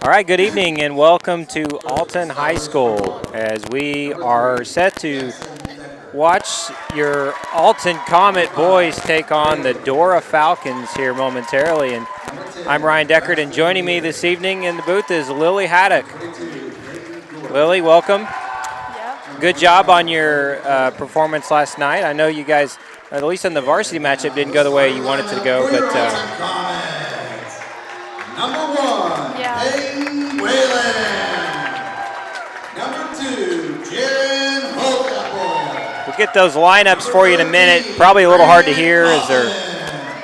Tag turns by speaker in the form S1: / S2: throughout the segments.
S1: All right, good evening and welcome to Alton High School as we are set to watch your Alton Comet boys take on the Dora Falcons here momentarily. And I'm Ryan Deckard, and joining me this evening in the booth is Lily Haddock. Lily, welcome.
S2: Yeah.
S1: Good job on your performance last night. I know you guys, at least in the varsity matchup, didn't go the way you wanted to go, but
S3: Number 1,
S2: Yeah.
S3: Peyton Whalen. Number 2, Jaron Holtapple.
S1: we'll get those lineups for you in a minute. Probably a little hard to hear as they're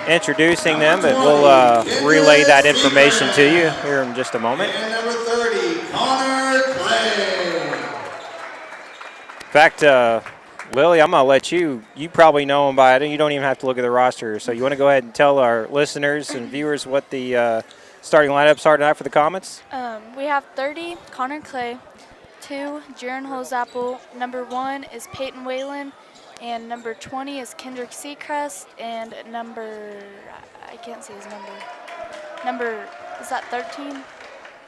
S1: introducing them, but we'll relay that information to you here in just a moment.
S3: And number 30, Connor Clay.
S1: In fact, Lily, I'm going to let you probably know them by it. You don't even have to look at the roster. So you want to go ahead and tell our listeners and viewers what the starting lineups are tonight for the Comets?
S2: We have 30, Connor Clay, 2, Jaron Holtapple, number 1 is Peyton Whalen, and number 20 is Kendrick Seacrest, and I can't see his number, is that 13?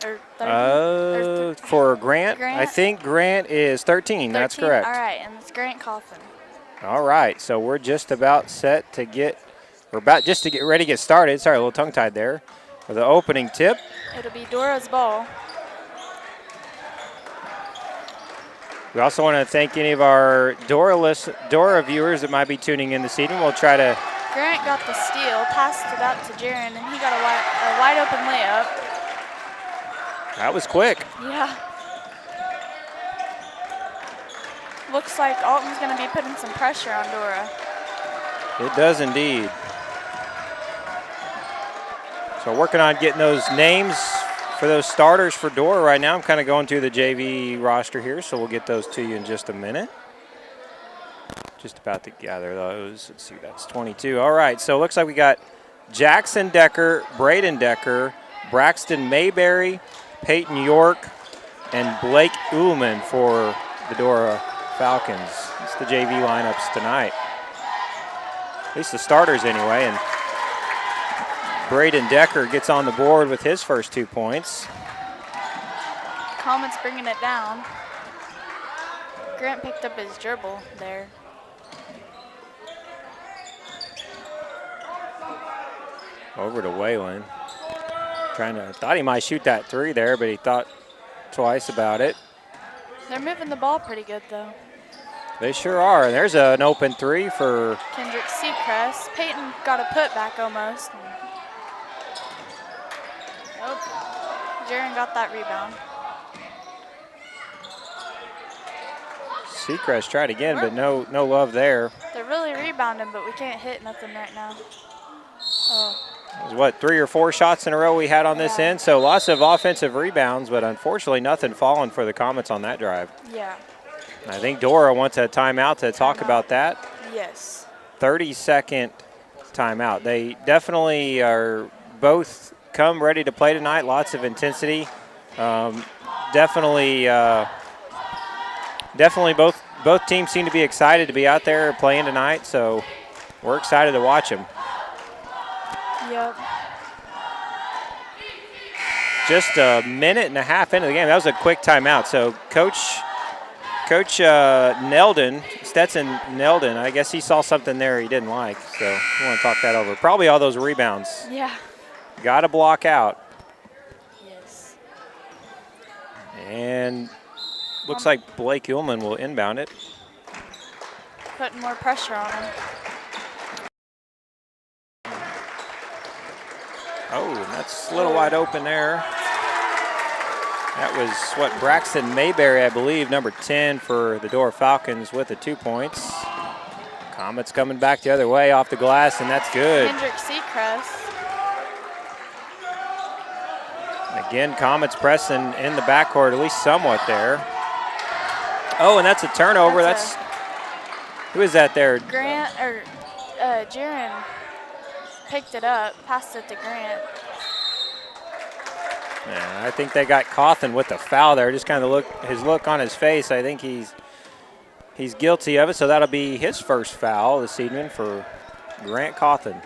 S2: Or 30?
S1: For Grant,
S2: Grant?
S1: I think Grant is 13. That's correct.
S2: All right, and it's Grant Coffin.
S1: All right, so we're just about set to get ready to get started. Sorry, a little tongue-tied there. For the opening tip.
S2: It'll be Dora's ball.
S1: We also want to thank any of our Dora viewers that might be tuning in this evening. We'll try to.
S2: Grant got the steal, passed it out to Jaron, and he got a wide open layup.
S1: That was quick.
S2: Yeah. Looks like Alton's going to be putting some pressure on Dora.
S1: It does indeed. So working on getting those names for those starters for Dora right now. I'm kind of going through the JV roster here, so we'll get those to you in just a minute. Just about to gather those. Let's see, that's 22. All right, so it looks like we got Jackson Decker, Braden Decker, Braxton Mayberry, Peyton York, and Blake Ullman for the Dora Falcons. It's the JV lineups tonight. At least the starters anyway. And Braden Decker gets on the board with his first 2 points.
S2: Comets bringing it down. Grant picked up his dribble there.
S1: Over to Whalen. Thought he might shoot that 3 there, but he thought twice about it.
S2: They're moving the ball pretty good, though.
S1: They sure are. And there's an open 3 for
S2: Kendrick Seacrest. Peyton got a putback almost. Nope. Jaron got that rebound.
S1: Seacrest. Tried again, but no love there.
S2: They're really rebounding, but we can't hit nothing right now. Oh.
S1: It was what, 3 or 4 shots in a row we had on this
S2: Yeah.
S1: end, so lots of offensive rebounds, but unfortunately nothing falling for the Comets on that drive.
S2: Yeah.
S1: I think Dora wants a timeout to talk about that.
S2: Yes.
S1: 30-second timeout. They definitely are both come ready to play tonight. Lots of intensity. Definitely both teams seem to be excited to be out there playing tonight, so we're excited to watch them.
S2: Yep.
S1: Just a minute and a half into the game. That was a quick timeout. So Coach Neldon, Stetson Neldon, I guess he saw something there he didn't like, so we want to talk that over. Probably all those rebounds.
S2: Yeah.
S1: Got to block out.
S2: Yes.
S1: And looks like Blake Ullman will inbound it.
S2: Putting more pressure on him.
S1: Oh, that's a little wide open there. That was, what, Braxton Mayberry, I believe, number 10 for the Dora Falcons with the 2 points. Comets coming back the other way off the glass, and that's good.
S2: Kendrick Seacrest.
S1: Again, Comets pressing in the backcourt, at least somewhat there. Oh, and that's a turnover. Who is that there?
S2: Grant, or Jaron picked it up, passed it to Grant.
S1: Yeah, I think they got Cawthon with the foul there. Just kind of his look on his face. I think he's guilty of it, so that'll be his first foul this evening for Grant Cawthon.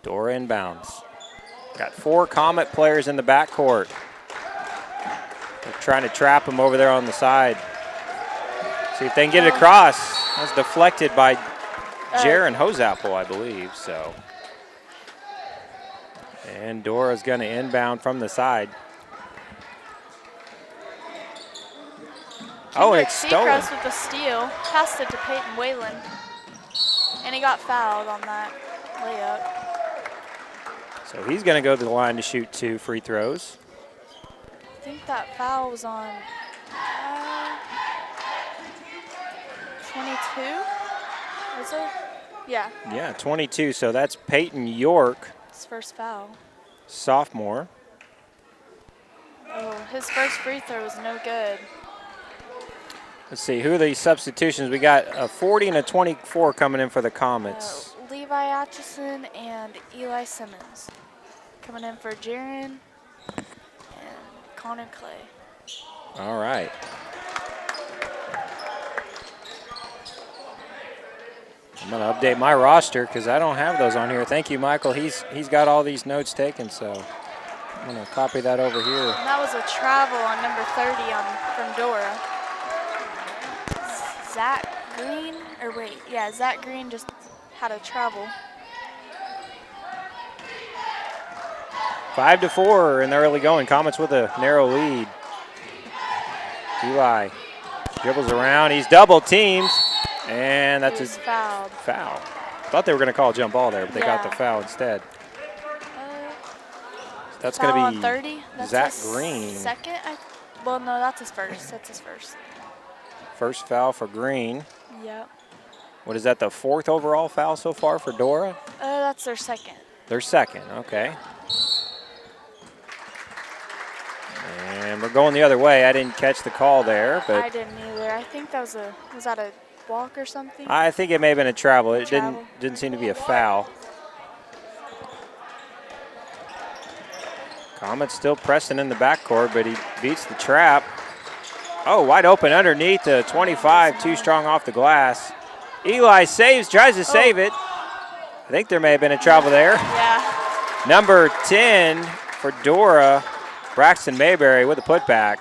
S1: Dora inbounds. Got 4 Comet players in the backcourt. They're trying to trap him over there on the side. See if they can get it across. That's deflected by Jaron Hosapple, I believe. So, and Dora's going to inbound from the side. Oh, and it's stolen.
S2: Seacrest with the steal. Passed it to Peyton Whalen. And he got fouled on that layup.
S1: So he's going to go to the line to shoot 2 free throws.
S2: I think that foul was on 22, was it? Yeah.
S1: Yeah, 22. So that's Peyton York,
S2: His first foul.
S1: sophomore.
S2: Oh, his first free throw was no good.
S1: Let's see, who are these substitutions? We got a 40 and a 24 coming in for the Comets.
S2: Levi Atchison and Eli Simmons. Coming in for Jaron and Connor Clay.
S1: All right. I'm going to update my roster because I don't have those on here. Thank you, Michael. He's got all these notes taken, so I'm going to copy that over here.
S2: And that was a travel on number 30 from Dora. Zach Green, Zach Green just had a travel.
S1: 5-4 in the early going. Comets with a narrow lead. Eli dribbles around. He's double teamed, and that's his
S2: foul.
S1: Thought they were going to call a jump ball there, but they got the foul instead. That's going to be
S2: 30. That's
S1: Zach
S2: his
S1: Green.
S2: Second? Well, no, that's his first. That's his first.
S1: First foul for Green.
S2: Yep.
S1: What is that, the 4th overall foul so far for Dora?
S2: That's their second.
S1: Their second, okay. And we're going the other way. I didn't catch the call there, but
S2: I didn't either. I think that was that a walk or something?
S1: I think it may have been a travel. It didn't seem to be a foul. Comets still pressing in the backcourt, but he beats the trap. Oh, wide open underneath the 25, too strong off the glass. Eli saves, tries to save it. I think there may have been a travel there.
S2: Yeah.
S1: Number 10 for Dora, Braxton Mayberry with a putback.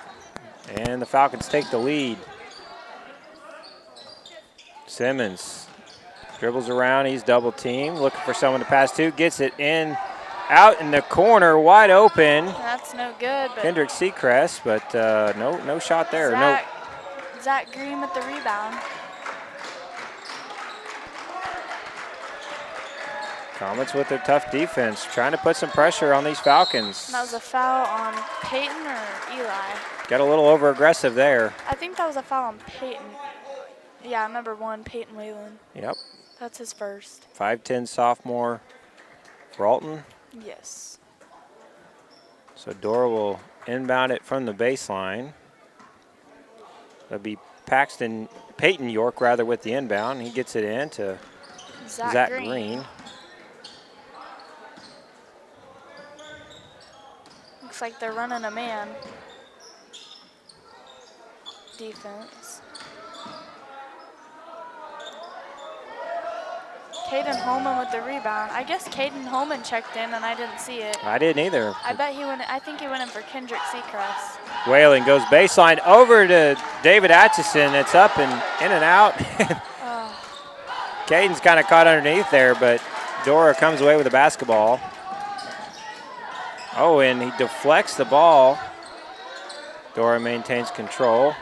S1: And the Falcons take the lead. Simmons dribbles around, he's double teamed, looking for someone to pass to, gets it in, out in the corner, wide open.
S2: That's no good. But
S1: Kendrick Seacrest, but no shot there.
S2: Zach Green with the rebound.
S1: Comets with their tough defense, trying to put some pressure on these Falcons.
S2: That was a foul on Peyton or Eli?
S1: Got a little over-aggressive there.
S2: I think that was a foul on Peyton. Yeah, number 1, Peyton Whalen.
S1: Yep.
S2: That's his first.
S1: 5'10" sophomore for Alton.
S2: Yes.
S1: So Dora will inbound it from the baseline. That'll be Peyton York rather with the inbound. He gets it in to Zach Green.
S2: Looks like they're running a man defense. Caden Holman with the rebound. I guess Caden Holman checked in and I didn't see it.
S1: I didn't either.
S2: I think he went in for Kendrick Seacrest.
S1: Whalen goes baseline over to David Atchison. It's up and in and out. Caden's kind of caught underneath there, but Dora comes away with the basketball. Oh, and he deflects the ball. Dora maintains control.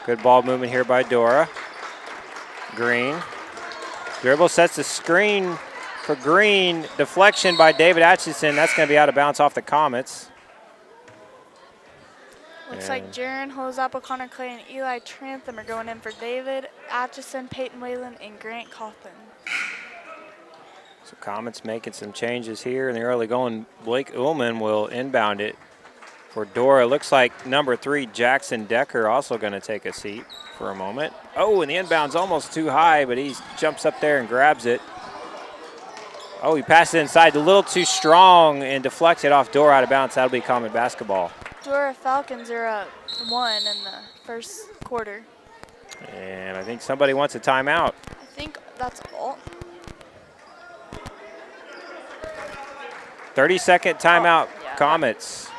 S1: Good ball movement here by Dora. Green. Dribble sets the screen for Green. Deflection by David Atchison. That's going to be out of bounds off the Comets.
S2: Looks like Jaron Hosapple, Connor Clay, and Eli Trantham are going in for David Atchison, Peyton Whalen, and Grant Cawthon.
S1: So Comets making some changes here in the early going. Blake Ullman will inbound it for Dora. Looks like number 3, Jackson Decker, also going to take a seat for a moment. Oh, and the inbound's almost too high, but he jumps up there and grabs it. Oh, he passed it inside a little too strong and deflects it off Dora out of bounds. That'll be Comet basketball.
S2: Dora Falcons are up 1 in the first quarter.
S1: And I think somebody wants a timeout.
S2: I think that's Alton.
S1: 30-second timeout,
S2: yeah.
S1: Comets.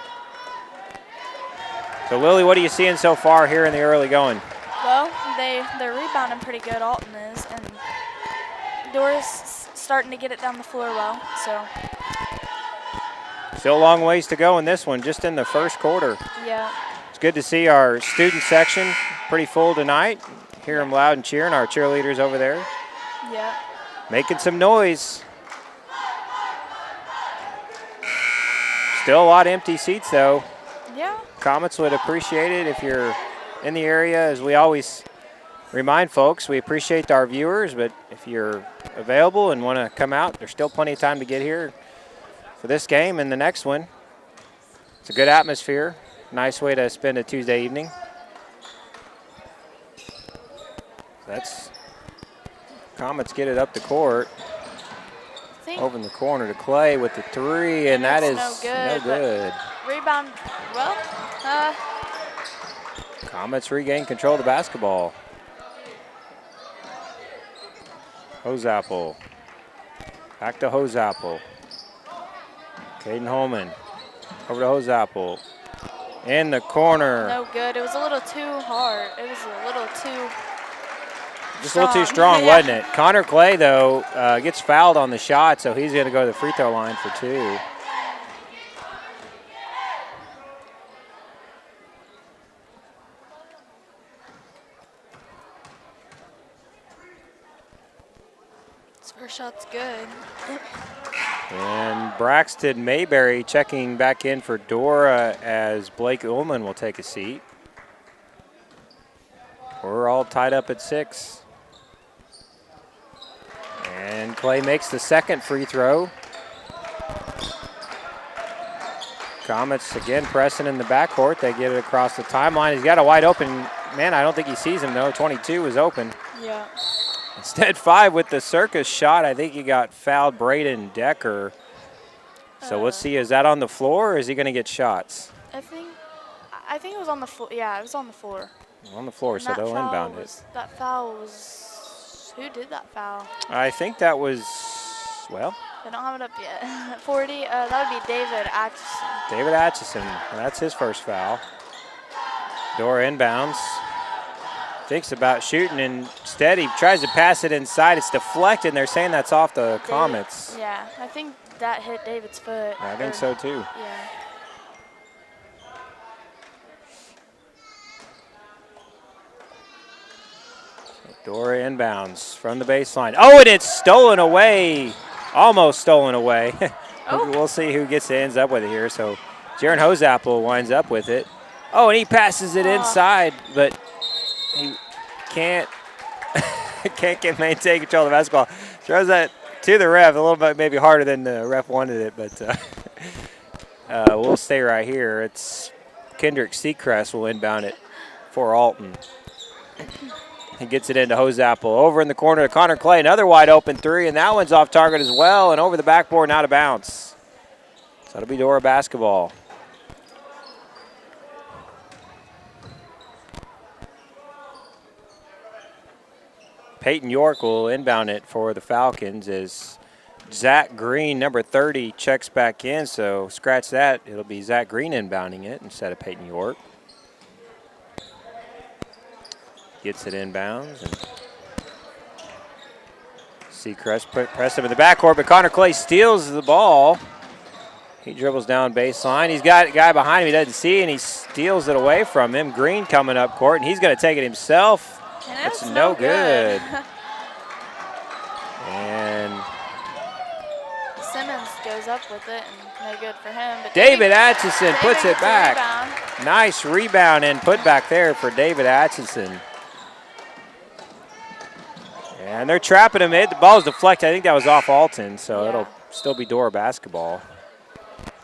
S1: So, Lily, what are you seeing so far here in the early going?
S2: Well, they're rebounding pretty good, Alton is, and Dora's starting to get it down the floor well, so.
S1: Still a long ways to go in this one, just in the first quarter.
S2: Yeah.
S1: It's good to see our student section pretty full tonight. Hear them loud and cheering, our cheerleaders over there.
S2: Yeah.
S1: Making some noise. Still a lot of empty seats, though.
S2: Yeah.
S1: Comets would appreciate it if you're in the area. As we always remind folks, we appreciate our viewers, but if you're available and want to come out, there's still plenty of time to get here for this game and the next one. It's a good atmosphere. Nice way to spend a Tuesday evening. That's Comets get it up the court. Over in the corner to Clay with the three, and that is no good.
S2: Rebound, well,
S1: Comets regain control of the basketball. Hosapple. Back to Hosapple. Caden Holman. Over to Hosapple. In the corner.
S2: No good. It was a little too hard. It was a little too
S1: Just a little too strong,
S2: yeah.
S1: wasn't it? Connor Clay, though, gets fouled on the shot, so he's going to go to the free throw line for 2.
S2: His first shot's good.
S1: And Braxton Mayberry checking back in for Dora as Blake Ullman will take a seat. We're all tied up at 6. And Clay makes the second free throw. Comets again pressing in the backcourt. They get it across the timeline. He's got a wide open man. I don't think he sees him though. 22 is open.
S2: Yeah.
S1: Instead 5 with the circus shot. I think he got fouled Braden Decker. So let's see, is that on the floor or is he going to get shots?
S2: I think it was on the floor. Yeah, it was on the floor.
S1: On the floor, so they'll inbound it.
S2: That foul was, who did that foul?
S1: I think that was, well.
S2: They don't have it up yet. 40, that would be David Atchison.
S1: David Atchison, that's his first foul. Dora inbounds. Thinks about shooting, and instead he tries to pass it inside. It's deflected, and they're saying that's off the Comets.
S2: Yeah, I think that hit David's foot.
S1: I think so too.
S2: Yeah.
S1: Dora inbounds from the baseline. Oh, and it's stolen away. Almost stolen away. We'll see who ends up with it here. So Jaron Hosapple winds up with it. Oh, and he passes it inside, but he can't maintain control of the basketball. Throws that to the ref, a little bit maybe harder than the ref wanted it, but we'll stay right here. It's Kendrick Seacrest will inbound it for Alton. He gets it into Hosapple. Over in the corner to Connor Clay. Another wide open 3, and that one's off target as well, and over the backboard and out of bounds. So that'll be Dora basketball. Peyton York will inbound it for the Falcons as Zach Green, number 30, checks back in. So scratch that. It'll be Zach Green inbounding it instead of Peyton York. Gets it inbounds. And Seacrest press him in the backcourt, but Connor Clay steals the ball. He dribbles down baseline. He's got a guy behind him he doesn't see, and he steals it away from him. Green coming up court, and he's going to take it himself.
S2: That's
S1: no good. And
S2: Simmons goes up with it, and no good for him. But
S1: David Atchison puts it back.
S2: Rebound.
S1: Nice rebound and put back there for David Atchison. And they're trapping him. The ball's deflected. I think that was off Alton, so it'll still be Dora basketball.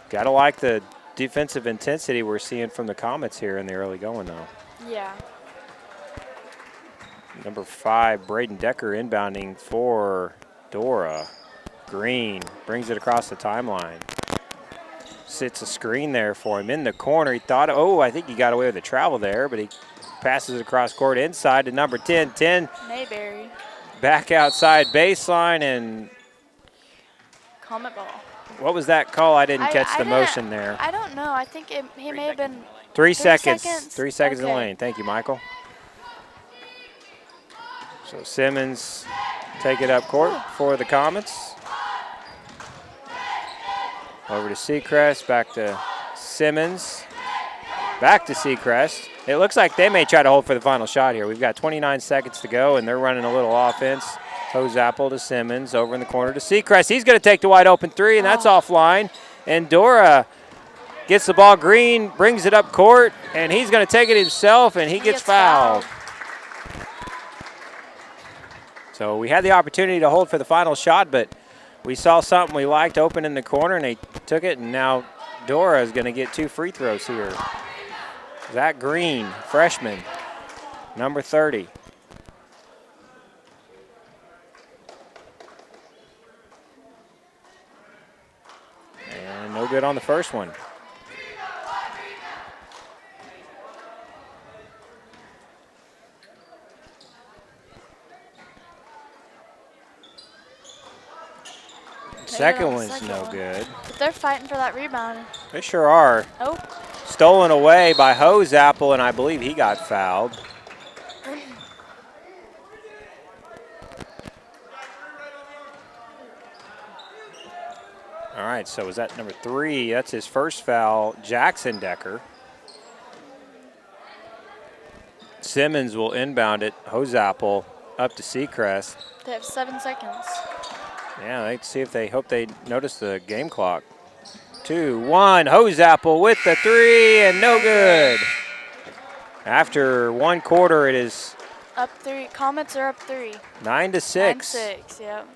S1: Got to like the defensive intensity we're seeing from the Comets here in the early going, though.
S2: Yeah.
S1: Number 5, Braden Decker inbounding for Dora. Green brings it across the timeline. Sits a screen there for him in the corner. He thought, I think he got away with the travel there, but he passes it across court inside to number 10. 10
S2: Mayberry.
S1: back outside baseline, and
S2: Comet ball.
S1: What was that call? I didn't catch the
S2: didn't-
S1: motion there.
S2: I don't know. I think he may have been
S1: 3 seconds.
S2: 3
S1: 3 seconds in the
S2: Okay.
S1: lane. Thank you, Michael. So Simmons take it up court for the Comets. Over to Seacrest, back to Simmons, back to Seacrest. It looks like they may try to hold for the final shot here. We've got 29 seconds to go, and they're running a little offense. Hose-Apple to Simmons, over in the corner to Seacrest. He's going to take the wide open three, and that's offline. And Dora gets the ball green, brings it up court, and he's going to take it himself, and he gets fouled. So we had the opportunity to hold for the final shot, but we saw something we liked open in the corner, and they took it, and now Dora is going to get 2 free throws here. Zach Green, freshman, number 30. And no good on the first one. Second one's no good.
S2: But they're fighting for that rebound.
S1: They sure are.
S2: Oh.
S1: Stolen away by Hose-Apple, and I believe he got fouled. All right, so is that number 3? That's his first foul, Jackson Decker. Simmons will inbound it. Hose-Apple up to Seacrest.
S2: They have 7 seconds.
S1: Yeah, let's see if they hope they notice the game clock. 2, 1, Hose-Apple with the 3, and no good. After 1 quarter, it is
S2: Up 3. Comets are up 3.
S1: 9-6.
S2: 9-6, yep.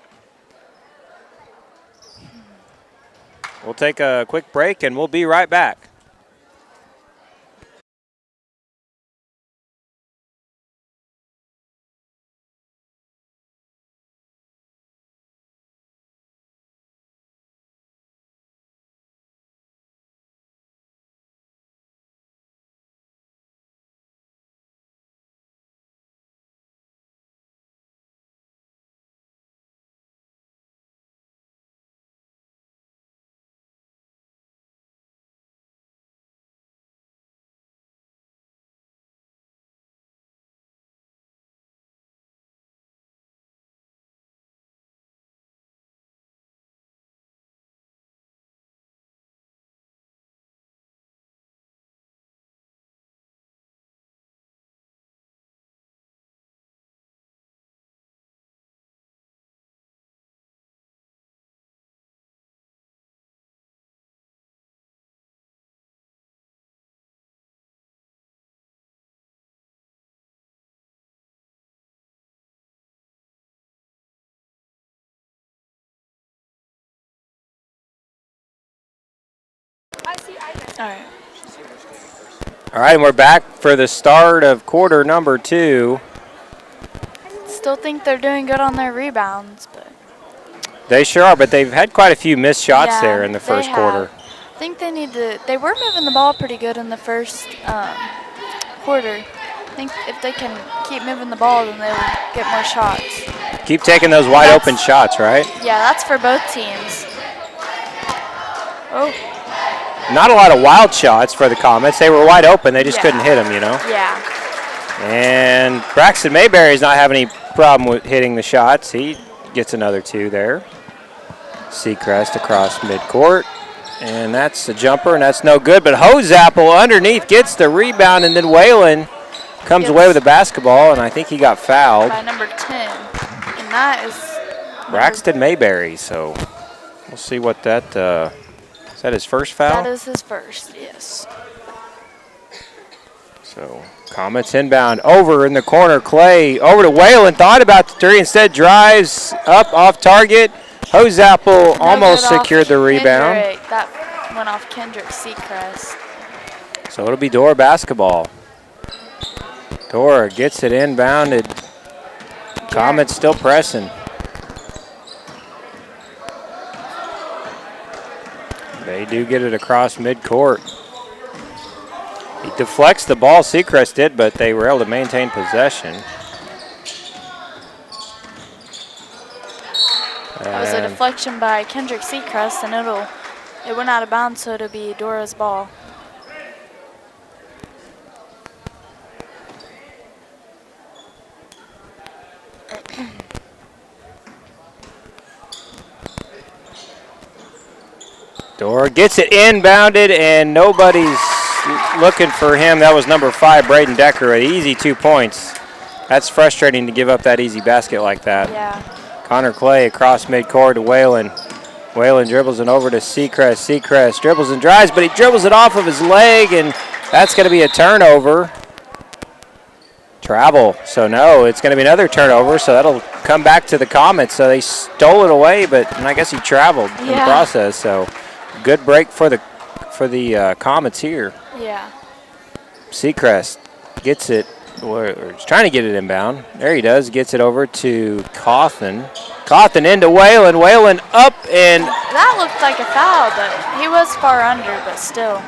S1: We'll take a quick break, and we'll be right back. All right, and we're back for the start of quarter number 2.
S2: Still think they're doing good on their rebounds, but
S1: They sure are, but they've had quite a few missed shots
S2: yeah,
S1: there in the first quarter.
S2: I think they need to. They were moving the ball pretty good in the first quarter. I think if they can keep moving the ball, then they'll get more shots.
S1: Keep taking those wide open shots, right?
S2: Yeah, that's for both teams. Oh.
S1: Not a lot of wild shots for the Comets. They were wide open. They just couldn't hit them, you know?
S2: Yeah.
S1: And Braxton Mayberry's not having any problem with hitting the shots. He gets another 2 there. Seacrest across midcourt. And that's a jumper, and that's no good. But Hose-Apple underneath gets the rebound, and then Whalen comes away with the basketball, and I think he got fouled.
S2: By number 10. And that is
S1: Braxton Mayberry, so we'll see what that, is that his first foul?
S2: That is his first, yes.
S1: So Comets inbound over in the corner. Clay over to Whalen, thought about the 3, instead drives up off target. Hose-Apple almost secured the rebound.
S2: Kendrick. That went off Kendrick Seacrest.
S1: So it'll be Dora basketball. Dora gets it inbounded. Comets still pressing. They do get it across midcourt. He deflects the ball, Seacrest did, but they were able to maintain possession.
S2: That was a deflection by Kendrick Seacrest, and it'll It went out of bounds, so it'll be Dora's ball.
S1: Dora gets it inbounded, and nobody's looking for him. That was number 5, Braden Decker, an easy 2 points. That's frustrating to give up that easy basket like that.
S2: Yeah.
S1: Connor Clay across midcourt to Whalen. Whalen dribbles it over to Seacrest. Seacrest dribbles and drives, but he dribbles it off of his leg, and that's going to be a turnover. Travel. So, no, it's going to be another turnover, so that'll come back to the Comets. So they stole it away, but I guess he traveled in the process. So good break for the Comets here.
S2: Yeah.
S1: Seacrest gets it. Or he's trying to get it inbound. There he does. Gets it over to Cawthon. Cawthon into Whalen. Whalen up and...
S2: That looked like a foul, but he was far under, but still.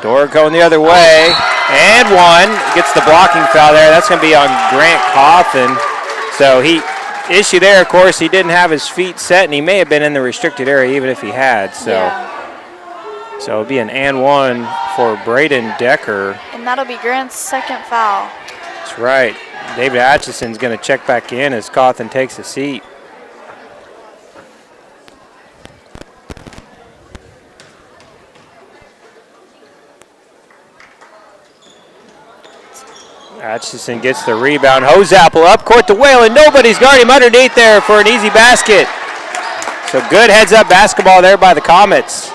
S1: Dora going the other way. And one. Gets the blocking foul there. That's going to be on Grant Cawthon. So issue there, of course, he didn't have his feet set, and he may have been in the restricted area even if he had. So it'll be an and one for Braden Decker.
S2: And that'll be Grant's second foul.
S1: That's right. David Atchison's going to check back in as Cawthon takes a seat. Atchison gets the rebound. Hosapple up court to Whalen. Nobody's guarding him underneath there for an easy basket. So good heads-up basketball there by the Comets.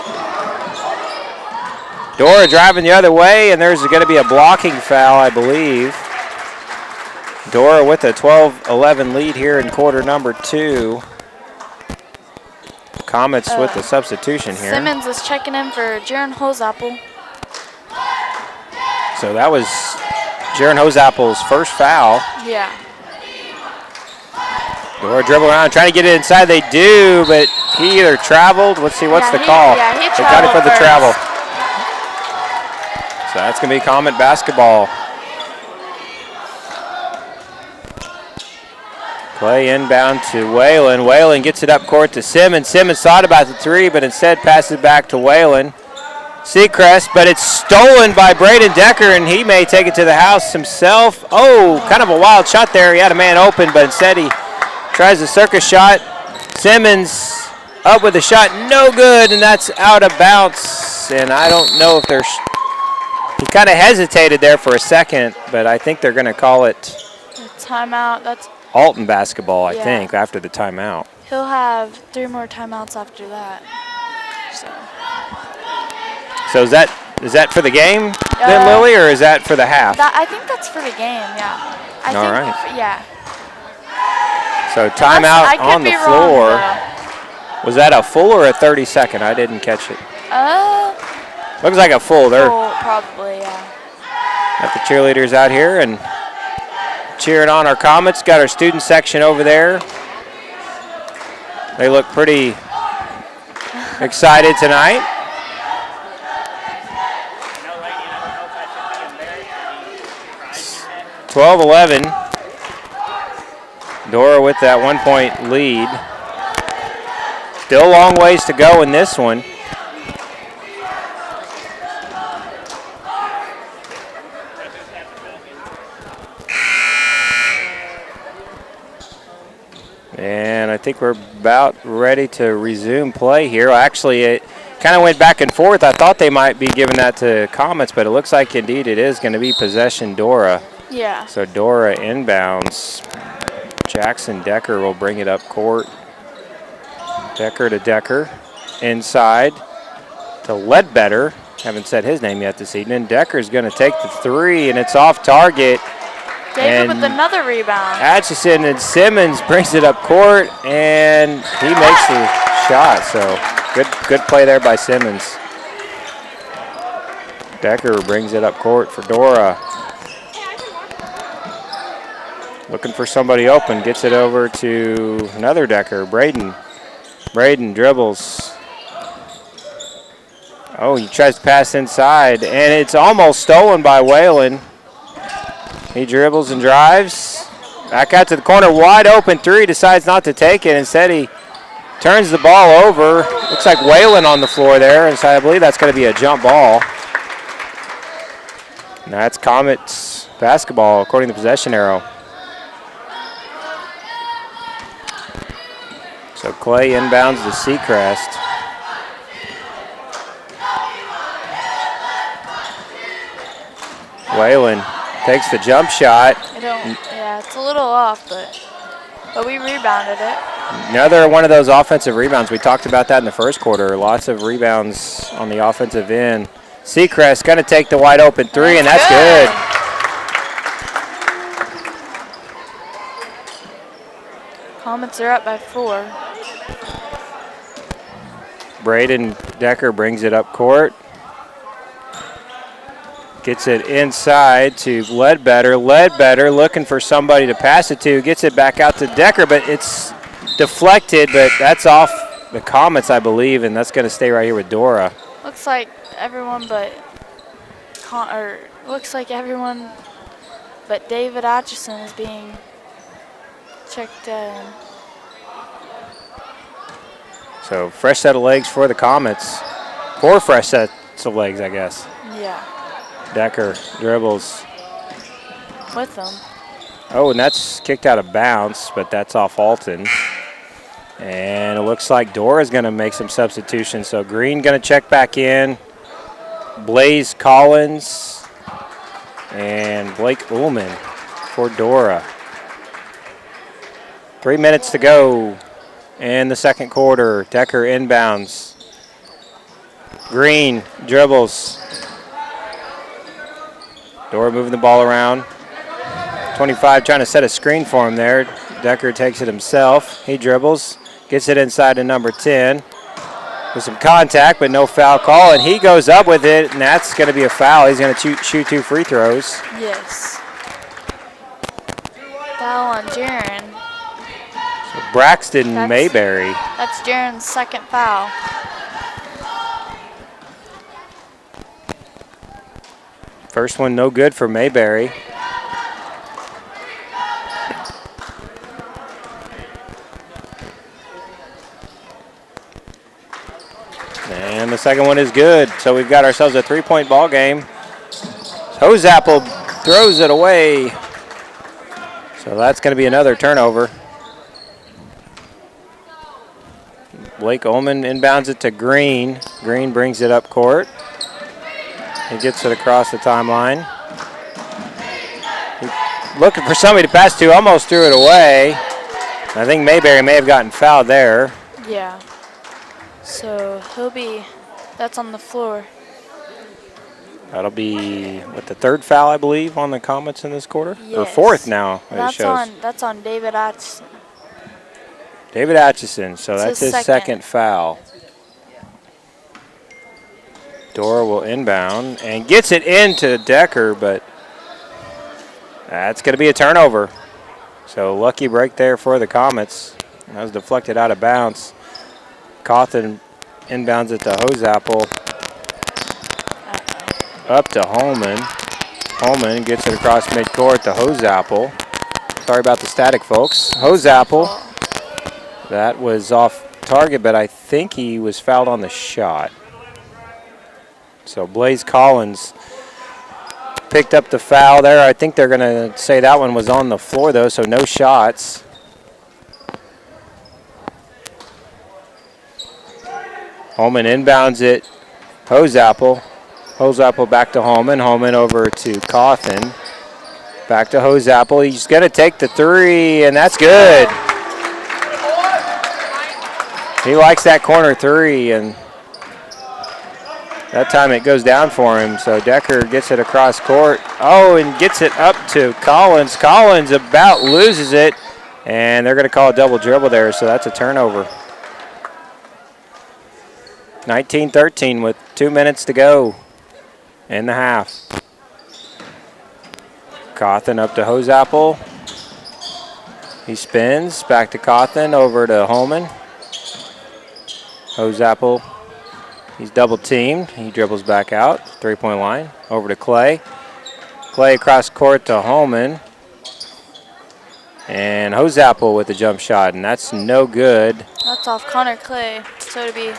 S1: Dora driving the other way, and there's going to be a blocking foul, I believe. Dora with a 12-11 lead here in quarter number 2. Comets with the substitution here.
S2: Simmons is checking in for Jaron Hosapple.
S1: So that was Jaron Hosapple's first foul.
S2: Yeah.
S1: Dora dribble around, trying to get it inside. They do, but he either traveled. Let's see, what's the call?
S2: Yeah, he
S1: they got it for the
S2: first.
S1: travel. So that's going to be Comet basketball. Play inbound to Whalen. Whalen gets it up court to Simmons. Simmons thought about the 3, but instead passes it back to Whalen. Seacrest, but it's stolen by Braden Decker, and he may take it to the house himself. Oh, kind of a wild shot there. He had a man open, but instead he tries the circus shot. Simmons up with a shot, no good, and that's out of bounds. And I don't know if there's... He kind of hesitated there for a second, but I think they're going to call it
S2: timeout. That's
S1: Alton basketball, I think, after the timeout.
S2: He'll have 3 more timeouts after that.
S1: So is that for the game then, Lily, or is that for the half?
S2: I think that's for the game, yeah.
S1: All right.
S2: Yeah.
S1: So timeout on the floor.
S2: Wrong,
S1: was that a full or a 30-second? I didn't catch it. Looks like a full.
S2: Full, probably, yeah.
S1: Got the cheerleaders out here and cheering on our Comets. Got our student section over there. They look pretty excited tonight. It's 12-11. Dora with that 1-point lead. Still a long ways to go in this one. And I think we're about ready to resume play here. Actually, it kind of went back and forth. I thought they might be giving that to Comets, but it looks like indeed it is going to be possession Dora.
S2: Yeah.
S1: So Dora inbounds. Jackson Decker will bring it up court. Decker to Decker. Inside to Ledbetter. Haven't said his name yet this evening. Decker's going to take the 3, and it's off target.
S2: David with another rebound.
S1: Atchison and Simmons brings it up court, and he makes the shot. So good play there by Simmons. Decker brings it up court for Dora. Looking for somebody open, gets it over to another Decker, Braden. Braden dribbles. Oh, he tries to pass inside, and it's almost stolen by Whalen. He dribbles and drives. Back out to the corner, wide open 3, decides not to take it. Instead, he turns the ball over. Looks like Whalen on the floor there, and so I believe that's going to be a jump ball. And that's Comets basketball, according to the possession arrow. So Clay inbounds to Seacrest. Whalen takes the jump shot.
S2: Yeah, it's a little off, but we rebounded it.
S1: Another one of those offensive rebounds. We talked about that in the first quarter. Lots of rebounds on the offensive end. Seacrest going to take the wide open three, and that's good.
S2: Comets are up by 4.
S1: Braden Decker brings it up court. Gets it inside to Ledbetter. Ledbetter looking for somebody to pass it to. Gets it back out to Decker, but it's deflected, but that's off the Comets, I believe, and that's going to stay right here with Dora.
S2: Looks like everyone but David Atchison is being checked in.
S1: So fresh set of legs for the Comets. 4 fresh sets of legs, I guess.
S2: Yeah.
S1: Decker dribbles.
S2: With them.
S1: Oh, and that's kicked out of bounds, but that's off Alton. And it looks like Dora's going to make some substitutions. So Green going to check back in. Blaze Collins and Blake Ullman for Dora. 3 minutes to go in the second quarter. Decker inbounds. Green dribbles. Dora moving the ball around. 25 trying to set a screen for him there. Decker takes it himself. He dribbles, gets it inside to number 10. With some contact, but no foul call, and he goes up with it, and that's going to be a foul. He's going to shoot 2 free throws.
S2: Yes. Foul on Jaron.
S1: So Braxton Mayberry.
S2: That's Jaron's second foul.
S1: First one no good for Mayberry. And the second one is good. So we've got ourselves a 3-point ball game. Hosapple throws it away. So that's going to be another turnover. Blake Ullman inbounds it to Green. Green brings it up court. He gets it across the timeline. Looking for somebody to pass to, almost threw it away. I think Mayberry may have gotten fouled there.
S2: Yeah. So that's on the floor.
S1: That'll be, the third foul, I believe, on the Comets in this quarter?
S2: Yes.
S1: Or fourth now, it shows.
S2: That's on David Atchison.
S1: David Atchison, so that's his second foul. Dora will inbound and gets it into Decker, but that's going to be a turnover. So lucky break there for the Comets. That was deflected out of bounds. Cawthon inbounds it to Hosapple. Up to Holman. Holman gets it across midcourt to Hosapple. Sorry about the static, folks. Hosapple. That was off target, but I think he was fouled on the shot. So Blaze Collins picked up the foul there. I think they're going to say that one was on the floor, though, so no shots. Holman inbounds it. Hosapple. Hosapple back to Holman. Holman over to Cawthon. Back to Hosapple. He's going to take the three, and that's good. He likes that corner three, and that time it goes down for him. So Decker gets it across court. Oh, and gets it up to Collins. Collins about loses it, and they're going to call a double dribble there, so that's a turnover. 19-13 with 2 minutes to go in the half. Cawthon up to Hosapple. He spins back to Cawthon, over to Holman. Hosapple, he's double teamed. He dribbles back out, 3-point line, over to Clay. Clay across court to Holman. And Hosapple with the jump shot, and that's no good.
S2: That's off Connor Clay, so it'll be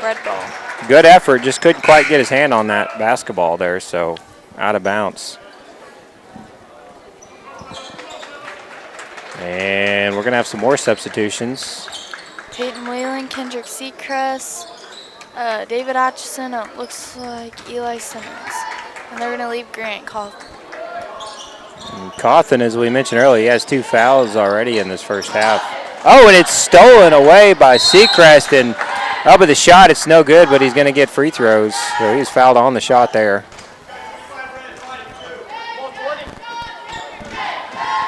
S2: red ball.
S1: Good effort, just couldn't quite get his hand on that basketball there, so out of bounds. And we're going to have some more substitutions.
S2: Peyton Whalen, Kendrick Seacrest, David Atchison, it looks like Eli Simmons. And they're going to leave Grant Cawthon.
S1: Cawthon, as we mentioned earlier, he has 2 fouls already in this first half. Oh, and it's stolen away by Seacrest, and up with the shot, it's no good, but he's going to get free throws. So he's fouled on the shot there.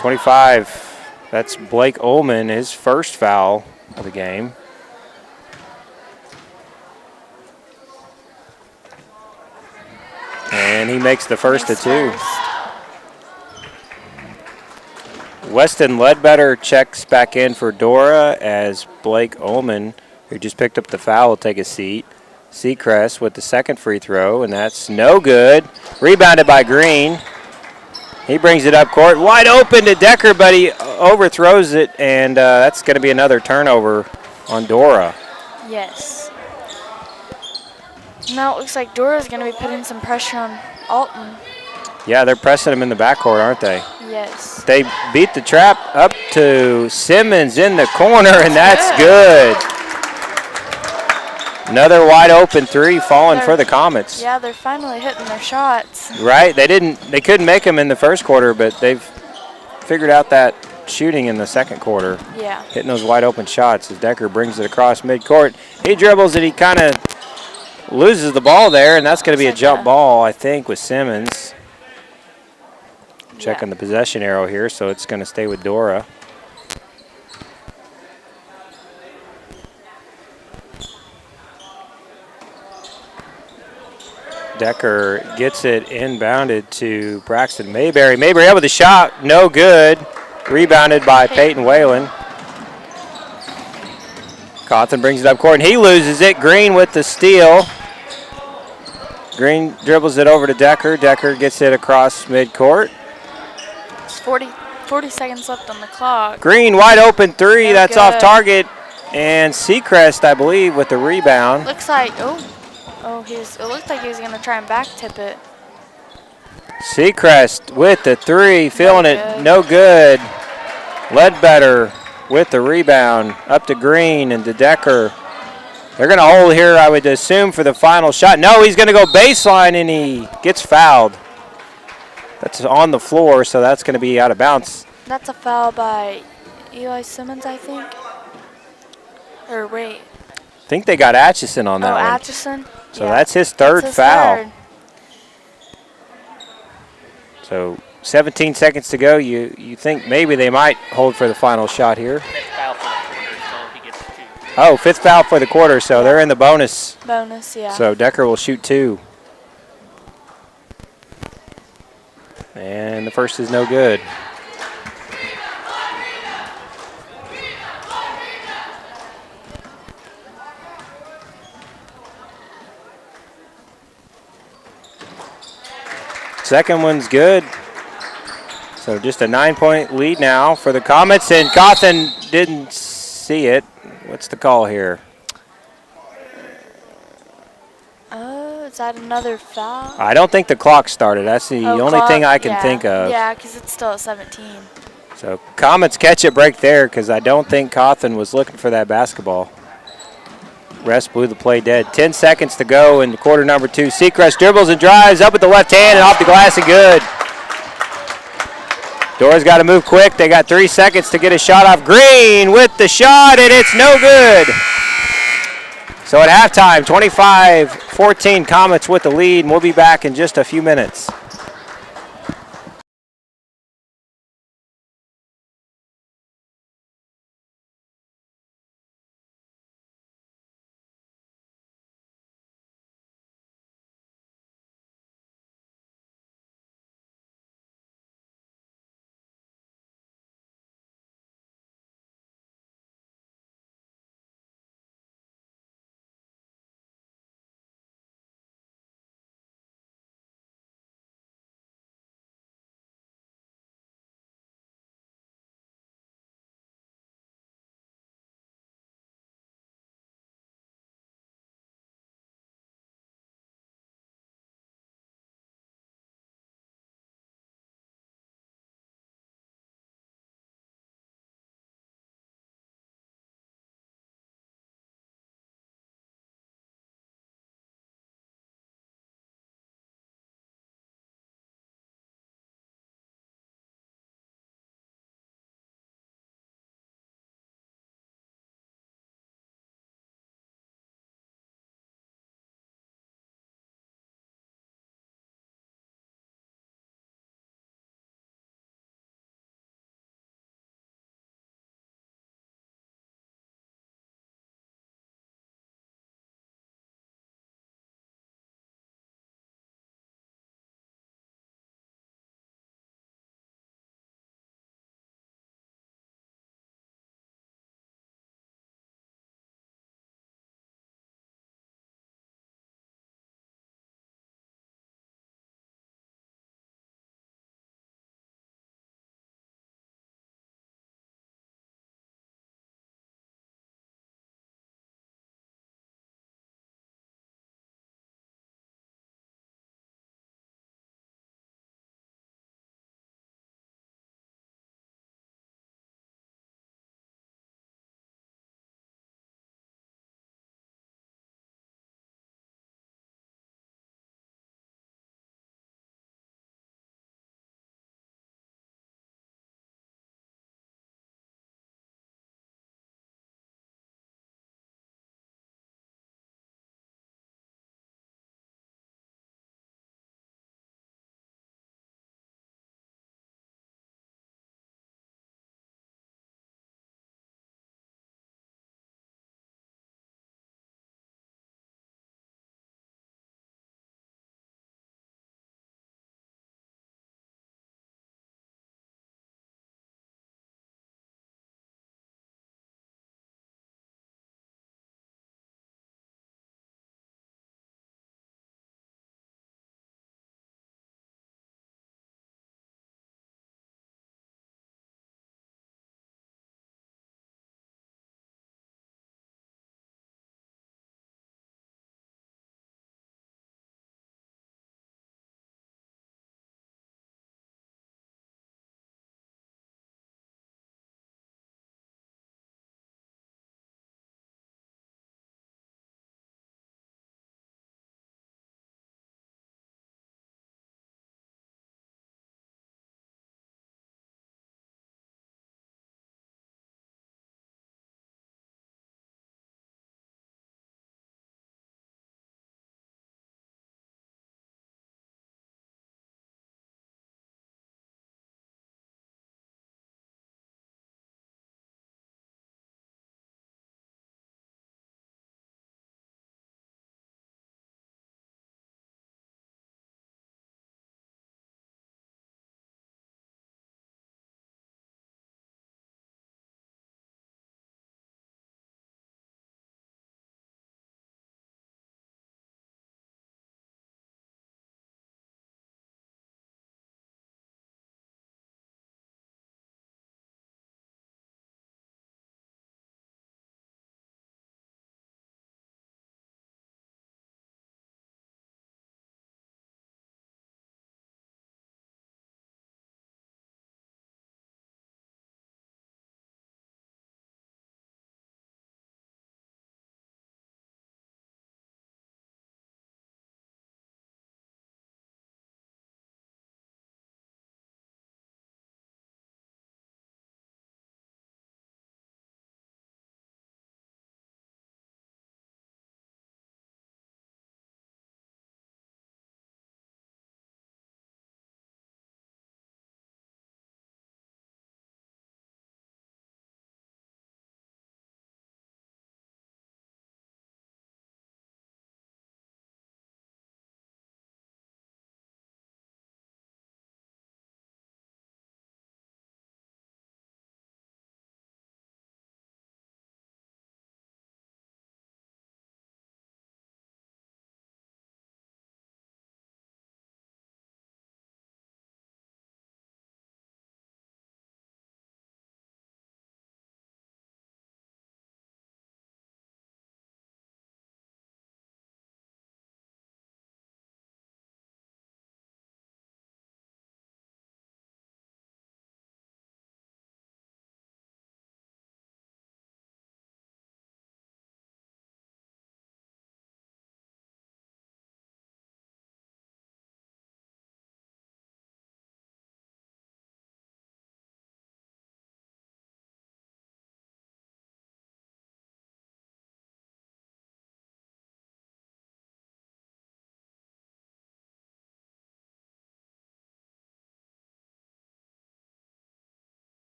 S1: 25, that's Blake Ullman, his first foul of the game. And he makes the first of 2. Weston Ledbetter checks back in for Dora as Blake Ullman, who just picked up the foul, will take a seat. Seacrest with the second free throw, and that's no good. Rebounded by Green. He brings it up court. Wide open to Decker, but he overthrows it, and that's going to be another turnover on Dora.
S2: Yes. Now it looks like Dora's going to be putting some pressure on Alton.
S1: Yeah, they're pressing him in the backcourt, aren't they?
S2: Yes.
S1: They beat the trap up to Simmons in the corner, and that's good. Another wide open 3 falling for the Comets.
S2: Yeah, they're finally hitting their shots.
S1: Right, they couldn't make them in the first quarter, but they've figured out that shooting in the second quarter.
S2: Yeah.
S1: Hitting those wide open shots as Decker brings it across midcourt. He dribbles it, he kind of loses the ball there, and that's going to be a jump ball, I think, with Simmons. Checking the possession arrow here, so it's going to stay with Dora. Decker gets it inbounded to Braxton Mayberry. Mayberry up with a shot, no good. Rebounded by Peyton Whalen. Cawthon brings it up court, and he loses it. Green with the steal. Green dribbles it over to Decker. Decker gets it across midcourt.
S2: It's 40 seconds left on the clock.
S1: Green wide open 3, that's
S2: good.
S1: off target. And Seacrest, I believe, with the rebound.
S2: Looks like, it looked like he was going to try and back tip it.
S1: Seacrest with the 3, feeling it, no good. Ledbetter with the rebound, up to Green and to Decker. They're going to hold here, I would assume, for the final shot. No, he's going to go baseline, and he gets fouled. That's on the floor, so that's going to be out of bounds.
S2: That's a foul by Eli Simmons, I think. Or wait.
S1: I think they got Atchison on that one.
S2: Atchison?
S1: So that's his third foul. So 17 seconds to go. You think maybe they might hold for the final shot here.
S4: Fifth foul for the quarter, so he gets 2.
S1: Oh, 5th foul for the quarter, so they're in the bonus.
S2: Bonus, yeah.
S1: So Decker will shoot 2. And the first is no good. Second one's good. So just a 9-point lead now for the Comets, and Cawthon didn't see it. What's the call here?
S2: Is that another foul?
S1: I don't think the clock started. That's the only thing I can think of.
S2: Yeah, because it's still at 17.
S1: So Comets catch a break there because I don't think Cawthon was looking for that basketball. Rest blew the play dead. 10 seconds to go in quarter number 2. Seacrest dribbles and drives up with the left hand and off the glass and good. Dora's got to move quick. They got 3 seconds to get a shot off. Green with the shot, and it's no good. So at halftime, 25-14 Comets with the lead, and we'll be back in just a few minutes.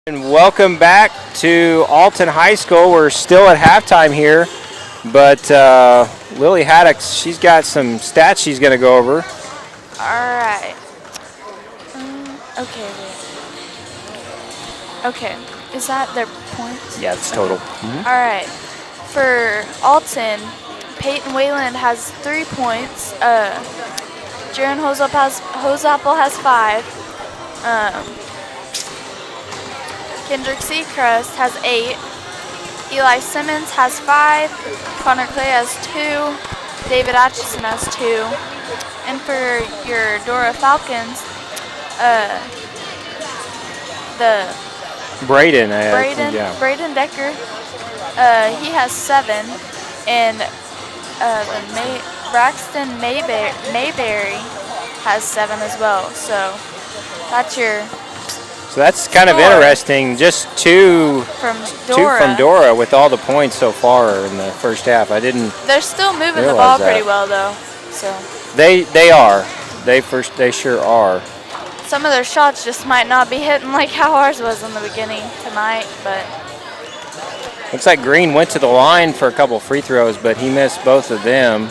S1: And welcome back to Alton High School. We're still at halftime here, but Lily Haddock, she's got some stats she's going to go over.
S2: All right. Okay. Okay. Is that their points?
S1: Yeah, it's total.
S2: All right. For Alton, Peyton Wayland has 3 points. Jaron Hosapple has 5. Kendrick Seacrest has 8. Eli Simmons has 5. Connor Clay has 2. David Atchison has 2. And for your Dora Falcons, Braden Decker, he has 7, and Braxton Mayberry has 7 as well. So that's your.
S1: So that's kind of interesting. Just two from Dora with all the points so far in the first half.
S2: They're still moving the ball pretty well though. So.
S1: They are. They sure are.
S2: Some of their shots just might not be hitting like how ours was in the beginning tonight, but.
S1: Looks like Green went to the line for a couple free throws, but he missed both of them.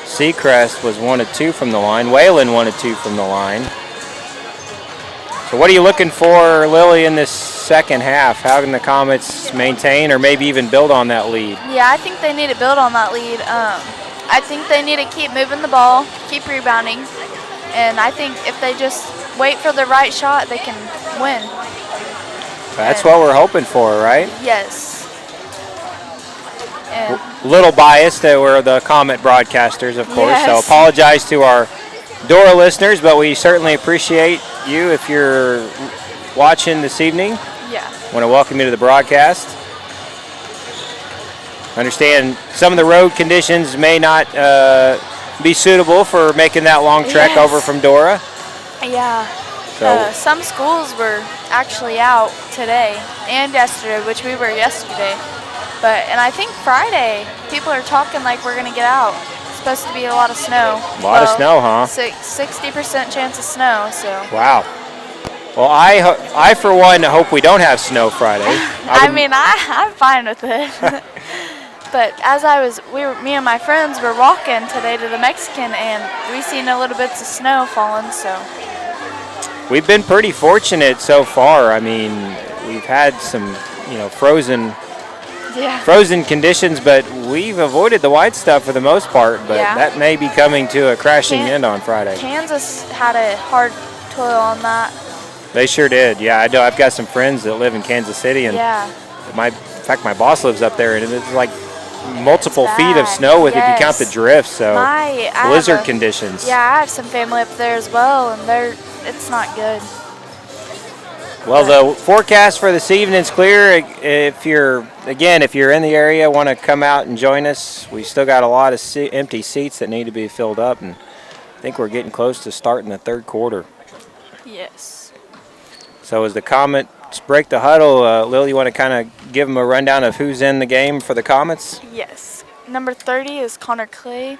S1: Seacrest was 1 of 2 from the line. Whalen 1 of 2 from the line. So what are you looking for, Lily, in this second half? How can the Comets maintain or maybe even build on that lead?
S2: Yeah, I think they need to build on that lead. I think they need to keep moving the ball, keep rebounding, and I think if they just wait for the right shot, they can win.
S1: That's what we're hoping for, right?
S2: Yes. And
S1: little biased that we're the Comet broadcasters, of course,
S2: yes.
S1: So apologize to our Dora listeners, but we certainly appreciate you if you're watching this evening.
S2: Yeah.
S1: Want to welcome you to the broadcast. Understand some of the road conditions may not be suitable for making that long trek over from Dora.
S2: Yeah.
S1: So
S2: some schools were actually out today and yesterday, which we were yesterday. And I think Friday, people are talking like we're going to get out. It's supposed to be a lot of snow.
S1: A lot of snow, huh?
S2: 60% chance of snow, so.
S1: Wow. Well, I for one, hope we don't have snow Friday.
S2: I'm fine with it. But as me and my friends were walking today to the Mexican, and we seen a little bits of snow falling, so.
S1: We've been pretty fortunate so far. I mean, we've had some, frozen conditions, but we've avoided the white stuff for the most part. But that may be coming to a crashing end on Friday.
S2: Kansas had a hard toil on that.
S1: They sure did. Yeah, I know. I've got some friends that live in Kansas City, and in fact, my boss lives up there, and it's like multiple feet of snow if you count the drifts. So blizzard conditions.
S2: Yeah, I have some family up there as well, and it's not good.
S1: Well, the forecast for this evening is clear. If you're in the area, want to come out and join us, we still got a lot of empty seats that need to be filled up, and I think we're getting close to starting the third quarter.
S2: Yes.
S1: So as the Comets break the huddle, Lil, you want to kind of give them a rundown of who's in the game for the Comets?
S2: Yes. Number 30 is Connor Clay.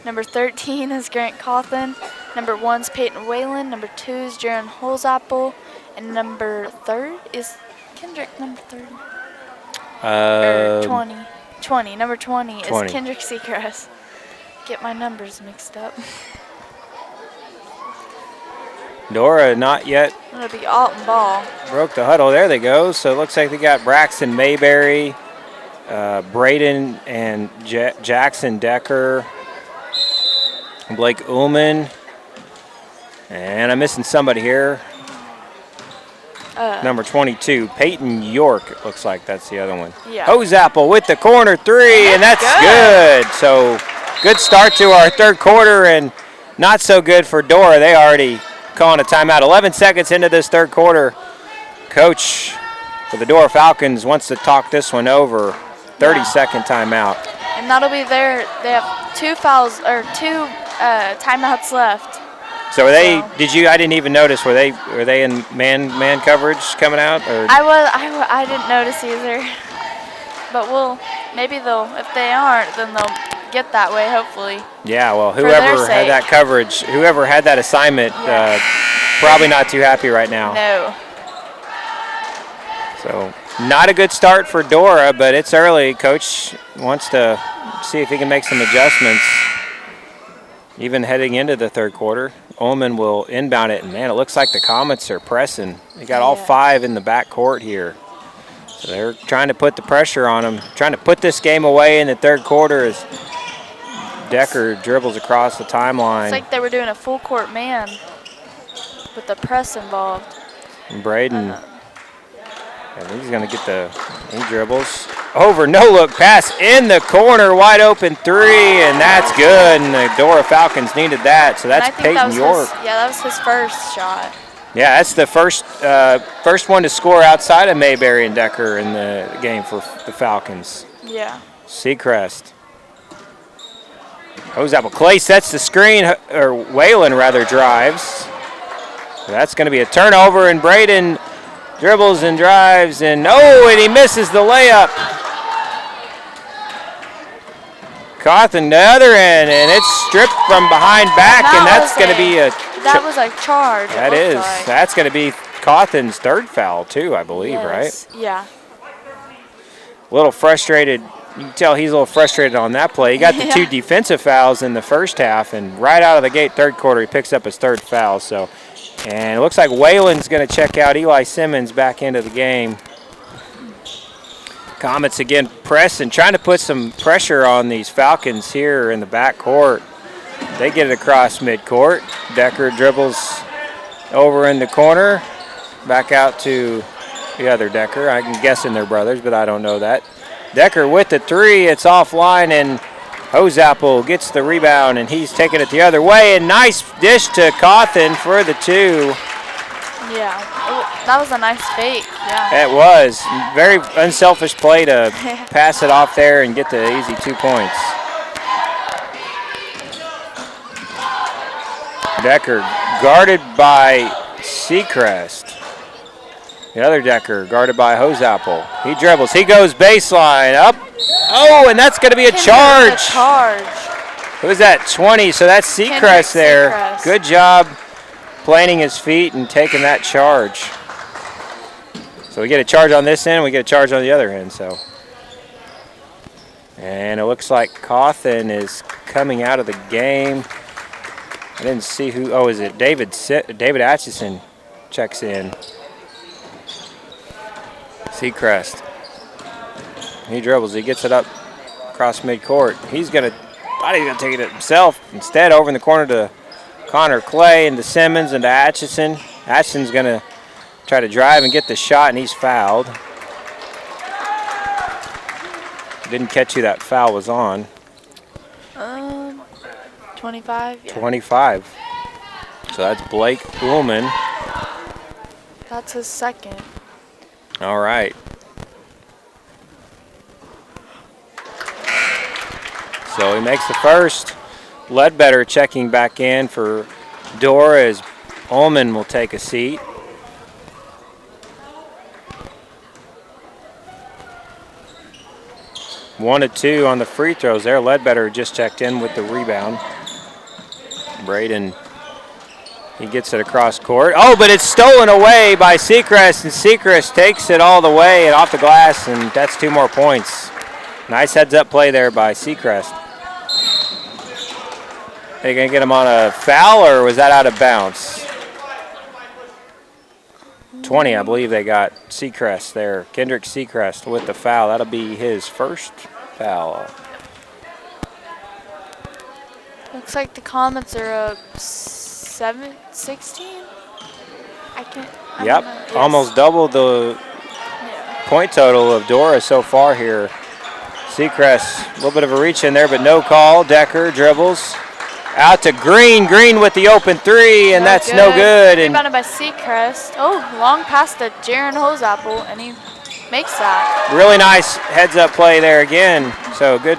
S2: Number 13 is Grant Cawthon. Number 1 is Peyton Whalen. Number 2 is Jaron Holzapple. And number 3 is Kendrick, number 30. 20. 20. Number 20 is Kendrick Seacrest. Get my numbers mixed up.
S1: Dora not yet.
S2: It'll be Alton ball.
S1: Broke the huddle. There they go. So it looks like they got Braxton Mayberry, Braden and Jackson Decker, Blake Ullman. And I'm missing somebody here. Number 22, Peyton York, it looks like that's the other one.
S2: Yeah.
S1: Hosapple with the corner 3, and that's good. So good start to our third quarter, and not so good for Dora. They already calling a timeout. 11 seconds into this third quarter. Coach for the Dora Falcons wants to talk this one over. 30-second timeout.
S2: And that'll be they have 2 fouls, or 2 timeouts left.
S1: So I didn't even notice. Were they in man coverage coming out? Or?
S2: I didn't notice either. But if they aren't, then they'll get that way, hopefully.
S1: Yeah, well, whoever had that coverage, whoever had that assignment, probably not too happy right now.
S2: No.
S1: So not a good start for Dora, but it's early. Coach wants to see if he can make some adjustments. Even heading into the third quarter, Ullman will inbound it, and man, it looks like the Comets are pressing. They got all 5 in the back court here. So they're trying to put the pressure on them, trying to put this game away in the third quarter as Decker dribbles across the timeline.
S2: It's like they were doing a full court man with the press involved.
S1: And Braden, and he's going to get he dribbles. Over, no look pass in the corner, wide open 3, and that's good. And the Dora Falcons needed that, so that's Peyton York.
S2: That was his first shot.
S1: Yeah, that's the first one to score outside of Mayberry and Decker in the game for the Falcons.
S2: Yeah.
S1: Seacrest. Hosapple. Clay sets the screen, or Whalen rather drives. So that's going to be a turnover, and Braden dribbles and drives, and and he misses the layup. Cawthon the other end, and it's stripped from behind back, and that's going to be a...
S2: That was a charge.
S1: That is. Like. That's going to be Cawthon's third foul, too, I believe, right?
S2: Yeah.
S1: A little frustrated. You can tell he's a little frustrated on that play. He got the 2 defensive fouls in the first half, and right out of the gate, third quarter, he picks up his third foul. So, and it looks like Whalen's going to check out. Eli Simmons back into the game. Comets again pressing, trying to put some pressure on these Falcons here in the back court. They get it across midcourt. Decker dribbles over in the corner, back out to the other Decker. I'm guessing they're brothers, but I don't know that. Decker with the 3, it's offline, and Hosapple gets the rebound, and he's taking it the other way, and nice dish to Cawthon for the 2.
S2: Yeah, that was a nice fake. Yeah.
S1: It was. Very unselfish play to pass it off there and get the easy 2 points. Decker guarded by Seacrest. The other Decker guarded by Hosapple. He dribbles. He goes baseline up. Oh, and that's going to be a charge. Who is that? 20. So that's Seacrest there.
S2: Seacrest.
S1: Good job planting his feet and taking that charge. So we get a charge on this end, we get a charge on the other end. So, and it looks like Cawthon is coming out of the game. I didn't see who. Oh, is it David Atchison checks in. Seacrest. He dribbles. He gets it up across midcourt. Thought he was gonna take it himself. Instead, over in the corner to Connor Clay and to Simmons and to Atchison. Atchison's gonna try to drive and get the shot, and he's fouled. Didn't catch who that foul was on.
S2: 25. Yeah.
S1: 25. So that's Blake Ullman.
S2: That's his second.
S1: All right. So he makes the first. Ledbetter checking back in for Dora as Ullman will take a seat. One of 2 on the free throws there. Ledbetter just checked in with the rebound. Braden, he gets it across court. Oh, but it's stolen away by Seacrest, and Seacrest takes it all the way and off the glass, and that's 2 more points. Nice heads-up play there by Seacrest. Are you going to get him on a foul, or was that out of bounds? 20, I believe they got Seacrest there. Kendrick Seacrest with the foul. That'll be his first foul.
S2: Looks like the Comets are up 16.
S1: Yep, almost double the point total of Dora so far here. Seacrest, a little bit of a reach in there, but no call. Decker dribbles. Out to Green. Green with the open 3, and that's no good. And
S2: rebounded by Seacrest. Oh, long pass to Jaron Hosapple, and he makes that.
S1: Really nice heads-up play there again. So good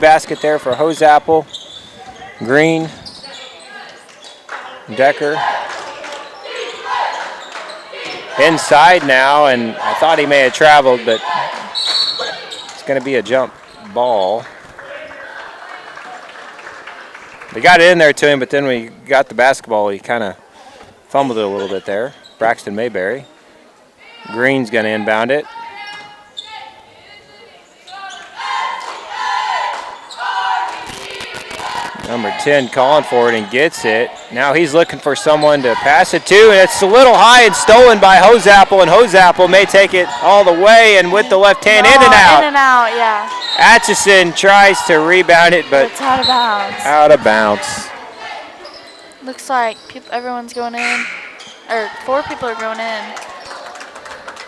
S1: basket there for Hosapple. Green. Decker. Inside now, and I thought he may have traveled, but it's going to be a jump ball. They got it in there to him, but then when he got the basketball, he kind of fumbled it a little bit there. Braxton Mayberry. Green's going to inbound it. Number 10 calling for it and gets it. Now he's looking for someone to pass it to, and it's a little high and stolen by Hoseapple, and Hoseapple may take it all the way, and with the left hand, in and out.
S2: In and out, yeah.
S1: Atchison tries to rebound it, but
S2: it's out of bounds.
S1: Out of bounds.
S2: Looks like everyone's going in, or 4 people are going in.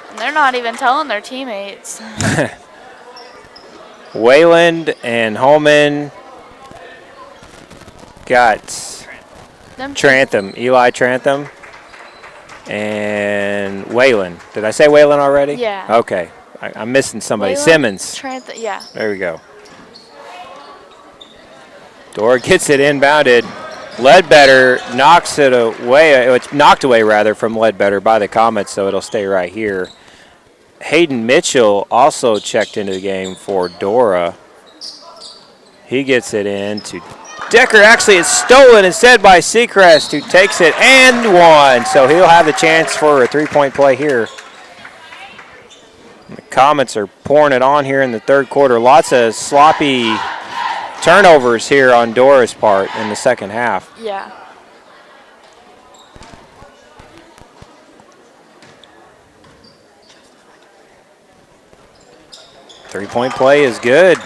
S2: And they're not even telling their teammates.
S1: Wayland and Holman got Trantham, Eli Trantham, and Wayland. Did I say Wayland already?
S2: Yeah.
S1: Okay. I'm missing somebody.
S2: Wayland,
S1: Simmons.
S2: Yeah.
S1: There we go. Dora gets it inbounded. Ledbetter knocks it away. It's knocked away, rather, from Ledbetter by the Comets, so it'll stay right here. Hayden Mitchell also checked into the game for Dora. He gets it in to Decker. Actually, it's stolen instead by Seacrest, who takes it and one. So he'll have the chance for a 3-point play here. The Comets are pouring it on here in the third quarter. Lots of sloppy turnovers here on Dora's part in the second half.
S2: Yeah.
S1: Three-point play is good.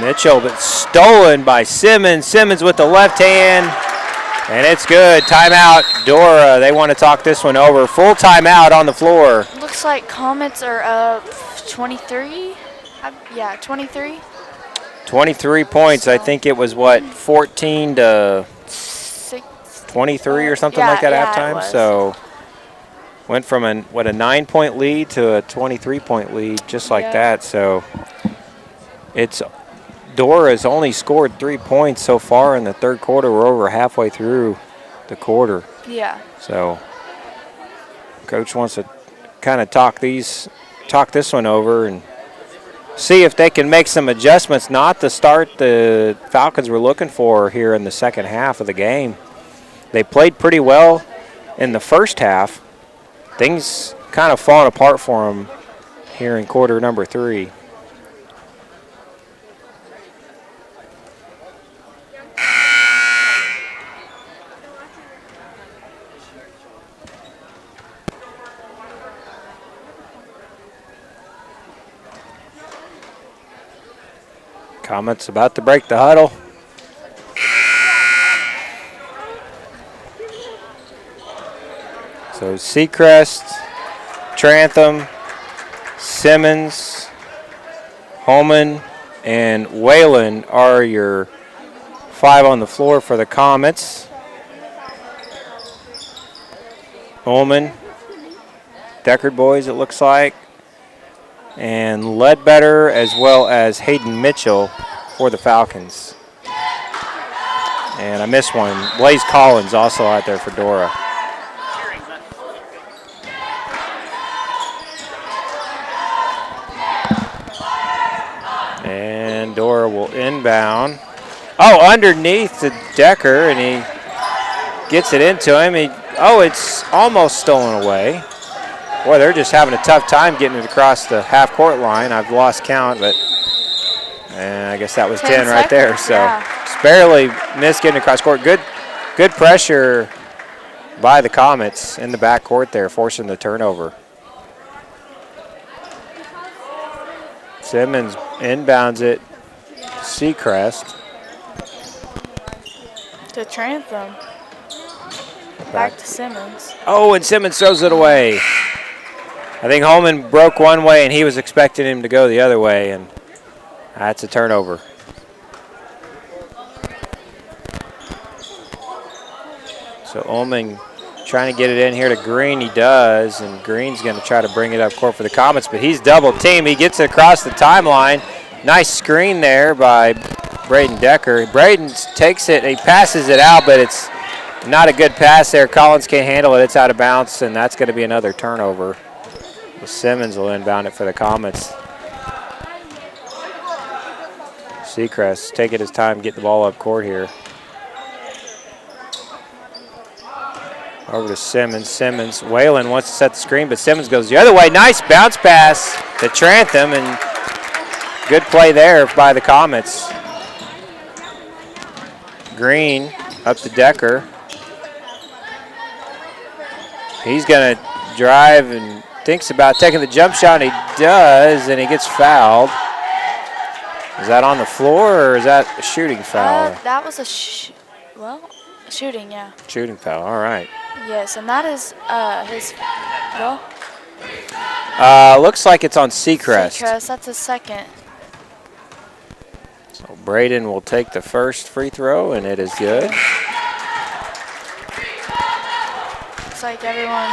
S1: Mitchell, but stolen by Simmons. Simmons with the left hand, and it's good. Timeout, Dora. They want to talk this one over. Full timeout on the floor.
S2: Looks like Comets are up 23. Yeah, 23.
S1: 23 points.
S2: So.
S1: I think it was, what, 14 to 23 or something like that at halftime? So went from a 9-point lead to a 23-point lead just like that. So it's Dora's only scored 3 points so far in the third quarter. We're over halfway through the quarter.
S2: Yeah.
S1: So Coach wants to kind of talk this one over and see if they can make some adjustments, not the start the Falcons were looking for here in the second half of the game. They played pretty well in the first half. Things kind of falling apart for them here in quarter number 3. Comets about to break the huddle. So Seacrest, Trantham, Simmons, Holman, and Whalen are your 5 on the floor for the Comets. Holman, Deckard boys, it looks like, and Ledbetter, as well as Hayden Mitchell for the Falcons. And I missed one. Blaze Collins also out there for Dora. And Dora will inbound. Oh, underneath to Decker, and he gets it into him. It's almost stolen away. Boy, they're just having a tough time getting it across the half-court line. I've lost count, but I guess that was 10 right there. So just barely missed getting across court. Good pressure by the Comets in the backcourt there, forcing the turnover. Simmons inbounds it. Seacrest.
S2: To Trantham. Back to Simmons.
S1: Oh, and Simmons throws it away. I think Holman broke one way, and he was expecting him to go the other way, and that's a turnover. So Holman trying to get it in here to Green. He does, and Green's going to try to bring it up court for the Comets, but he's double teamed. He gets it across the timeline. Nice screen there by Braden Decker. Braden takes it, he passes it out, but it's not a good pass there. Collins can't handle it. It's out of bounds, and that's going to be another turnover. Simmons will inbound it for the Comets. Seacrest taking his time getting the ball up court here. Over to Simmons. Simmons. Whalen wants to set the screen, but Simmons goes the other way. Nice bounce pass to Trantham, and good play there by the Comets. Green up to Decker. He's going to drive and thinks about taking the jump shot, and he does, and he gets fouled. Is that on the floor, or is that a shooting foul?
S2: That was a shooting, yeah.
S1: Shooting foul, all right.
S2: Yes, and that is his,
S1: looks like it's on Seacrest.
S2: Seacrest, that's his second.
S1: So Braden will take the first free throw, and it is good.
S2: Looks like everyone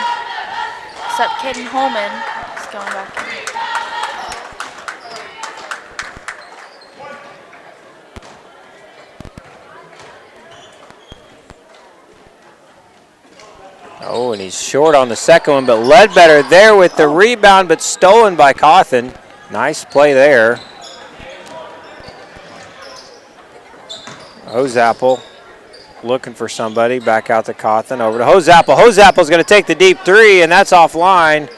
S2: except Caden Holman is going back in.
S1: Oh, and he's short on the second one, but Ledbetter there with the rebound, but stolen by Cawthon. Nice play there. Hosapple looking for somebody. Back out to Cawthon. Over to Hosapple. Hosapple's going to take the deep three, and that's offline.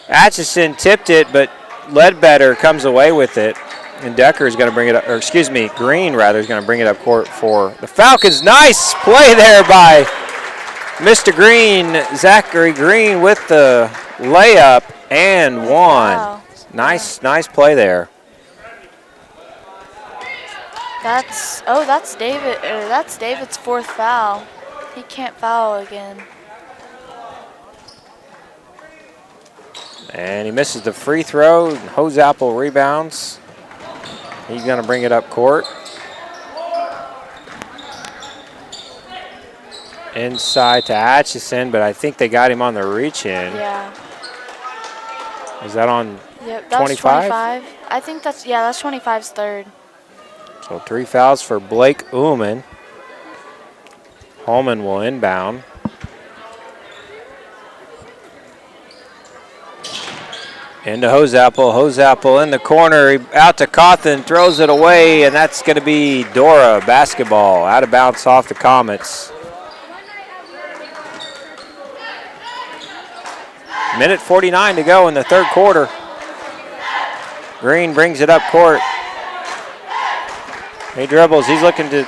S1: Atchison tipped it, but Ledbetter comes away with it. And Decker is going to bring it up, or excuse me, Green rather is going to bring it up court for the Falcons. Nice play there by Mr. Green, Zachary Green with the layup and one.
S2: Wow.
S1: Nice play there.
S2: That's David. That's David's fourth foul. He can't foul again.
S1: And he misses the free throw. Hosapple rebounds. He's going to bring it up court. Inside to Atchison, but I think they got him on the reach in.
S2: Yeah.
S1: Is that on
S2: Yep, that's
S1: 25?
S2: I think that's 25's third.
S1: So 3 fouls for Blake Ullman. Holman will inbound. Into Hosapple. Hosapple in the corner. Out to Cawthon. Throws it away, and that's going to be Dora basketball. Out of bounds off the Comets. Minute 49 to go in the third quarter. Green brings it up court. He dribbles. He's looking to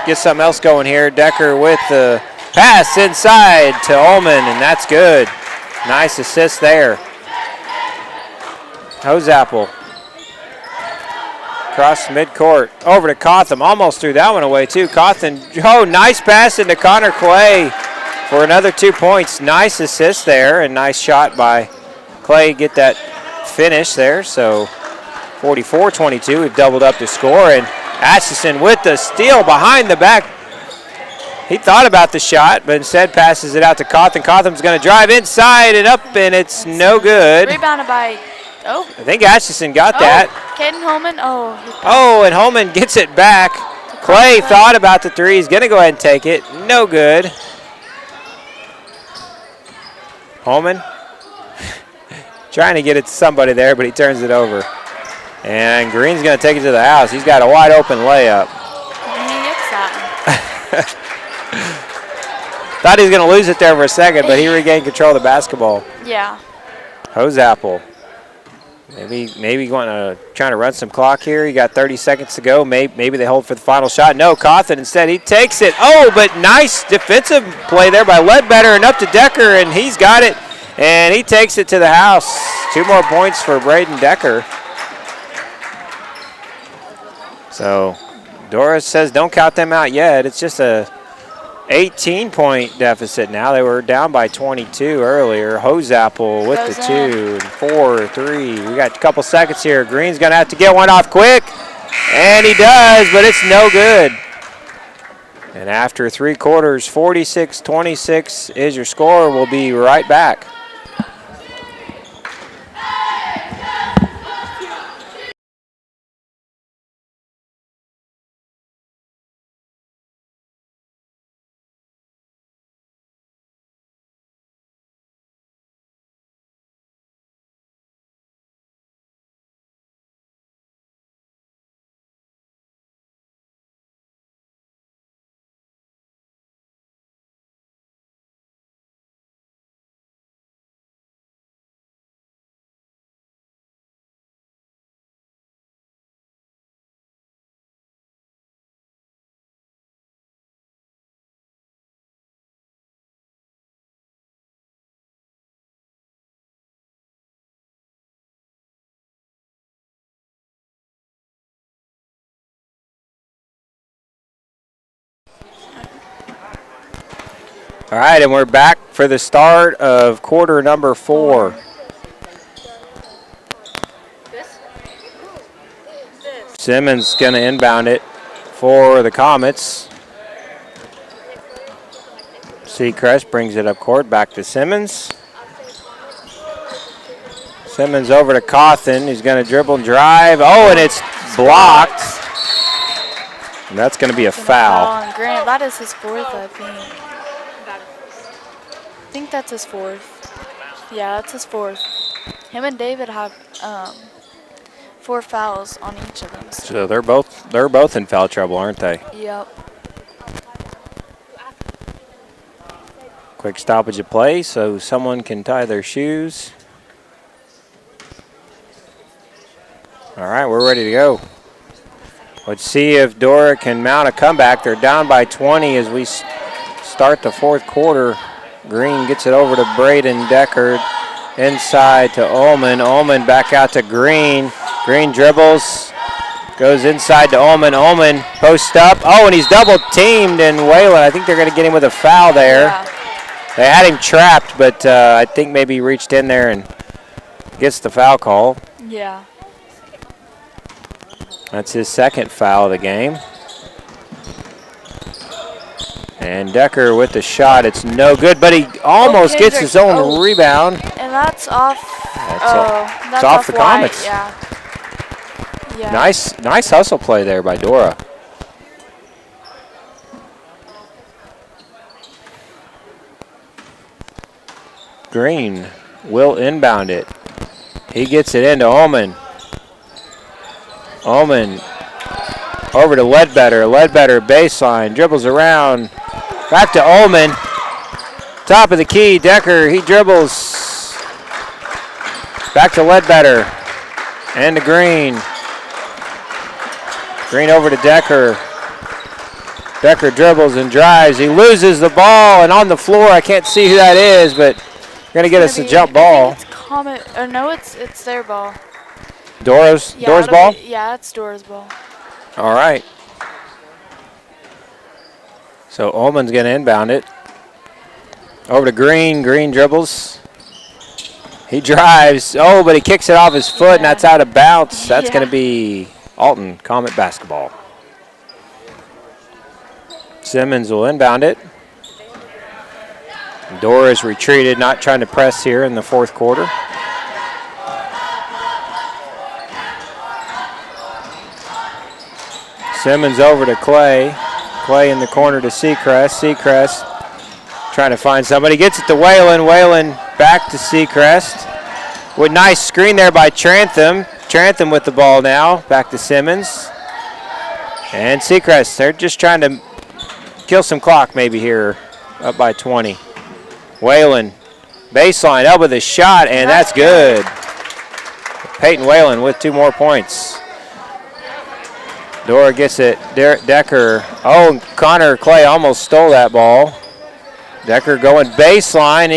S1: get something else going here. Decker with the pass inside to Ullman, and that's good. Nice assist there. Hosapple. Across midcourt. Over to Cawthon. Almost threw that one away, too. Cawthon, nice pass into Connor Clay for another 2 points. Nice assist there, and nice shot by Clay. Get that finish there. So 44-22. We've doubled up the score, and Atchison with the steal behind the back. He thought about the shot, but instead passes it out to Cawthon. Cawthon's going to drive inside and up, and it's no good.
S2: Rebounded by,
S1: I think Atchison got that.
S2: Caden Holman,
S1: and Holman gets it back. Clay thought about the three. He's going to go ahead and take it. No good. Holman trying to get it to somebody there, but he turns it over. And Green's going to take it to the house. He's got a wide open layup.
S2: He gets that.
S1: Thought he was going to lose it there for a second, but he regained control of the basketball.
S2: Yeah.
S1: Hosapple. Maybe going to trying to run some clock here. You got 30 seconds to go. Maybe they hold for the final shot. No, Cawthon instead. He takes it. But nice defensive play there by Ledbetter and up to Decker, and he's got it. And he takes it to the house. 2 more points for Braden Decker. So Dora says don't count them out yet. It's just a 18-point deficit now. They were down by 22 earlier. Hosapple with the 2 and 4, 3. We got a couple seconds here. Green's going to have to get one off quick. And he does, but it's no good. And after 3 quarters, 46-26 is your score. We'll be right back. All right, and we're back for the start of quarter number 4. Simmons going to inbound it for the Comets. Seacrest brings it up court, back to Simmons. Simmons over to Cawthon. He's going to dribble and drive. Oh, and it's blocked. And that's going to be a foul.
S2: On Grant. That is his 4th, I think. I think that's his 4th. Yeah, that's his 4th. Him and David have 4 fouls on each of them.
S1: So they're both in foul trouble, aren't they?
S2: Yep.
S1: Quick stoppage of play so someone can tie their shoes. All right, we're ready to go. Let's see if Dora can mount a comeback. They're down by 20 as we start the 4th quarter. Green gets it over to Braden Deckard. Inside to Ullman. Ullman back out to Green. Green dribbles. Goes inside to Ullman. Ullman post up. Oh, and he's double teamed in Whalen. I think they're going to get him with a foul there.
S2: Yeah.
S1: They had him trapped, but I think maybe he reached in there and gets the foul call.
S2: Yeah.
S1: That's his 2nd foul of the game. And Decker with the shot. It's no good, but he almost gets his own rebound.
S2: And that's off.
S1: That's off the
S2: White.
S1: Comets.
S2: Yeah. Yeah.
S1: Nice hustle play there by Dora. Green will inbound it. He gets it into Ullman. Ullman over to Ledbetter. Ledbetter baseline, dribbles around. Back to Ullman. Top of the key, Decker, he dribbles. Back to Ledbetter. And to Green. Green over to Decker. Decker dribbles and drives. He loses the ball, and on the floor, I can't see who that is, but going to get us a jump ball.
S2: I think it's Comet, or no, it's their ball.
S1: Dora's ball?
S2: Yeah, it's Dora's ball.
S1: All right. So Ullman's going to inbound it. Over to Green. Green dribbles. He drives. Oh, but he kicks it off his foot, and that's out of bounds. That's going to be Alton, Comet basketball. Simmons will inbound it. Dora's retreated, not trying to press here in the 4th quarter. Simmons over to Clay. Clay in the corner to Seacrest. Seacrest trying to find somebody. Gets it to Whalen. Whalen back to Seacrest. With nice screen there by Trantham. Trantham with the ball now. Back to Simmons. And Seacrest, they're just trying to kill some clock maybe here. Up by 20. Whalen, baseline, up with a shot, and that's good. Peyton Whalen with 2 more points. Dora gets it. Decker. Oh, Connor Clay almost stole that ball. Decker going baseline.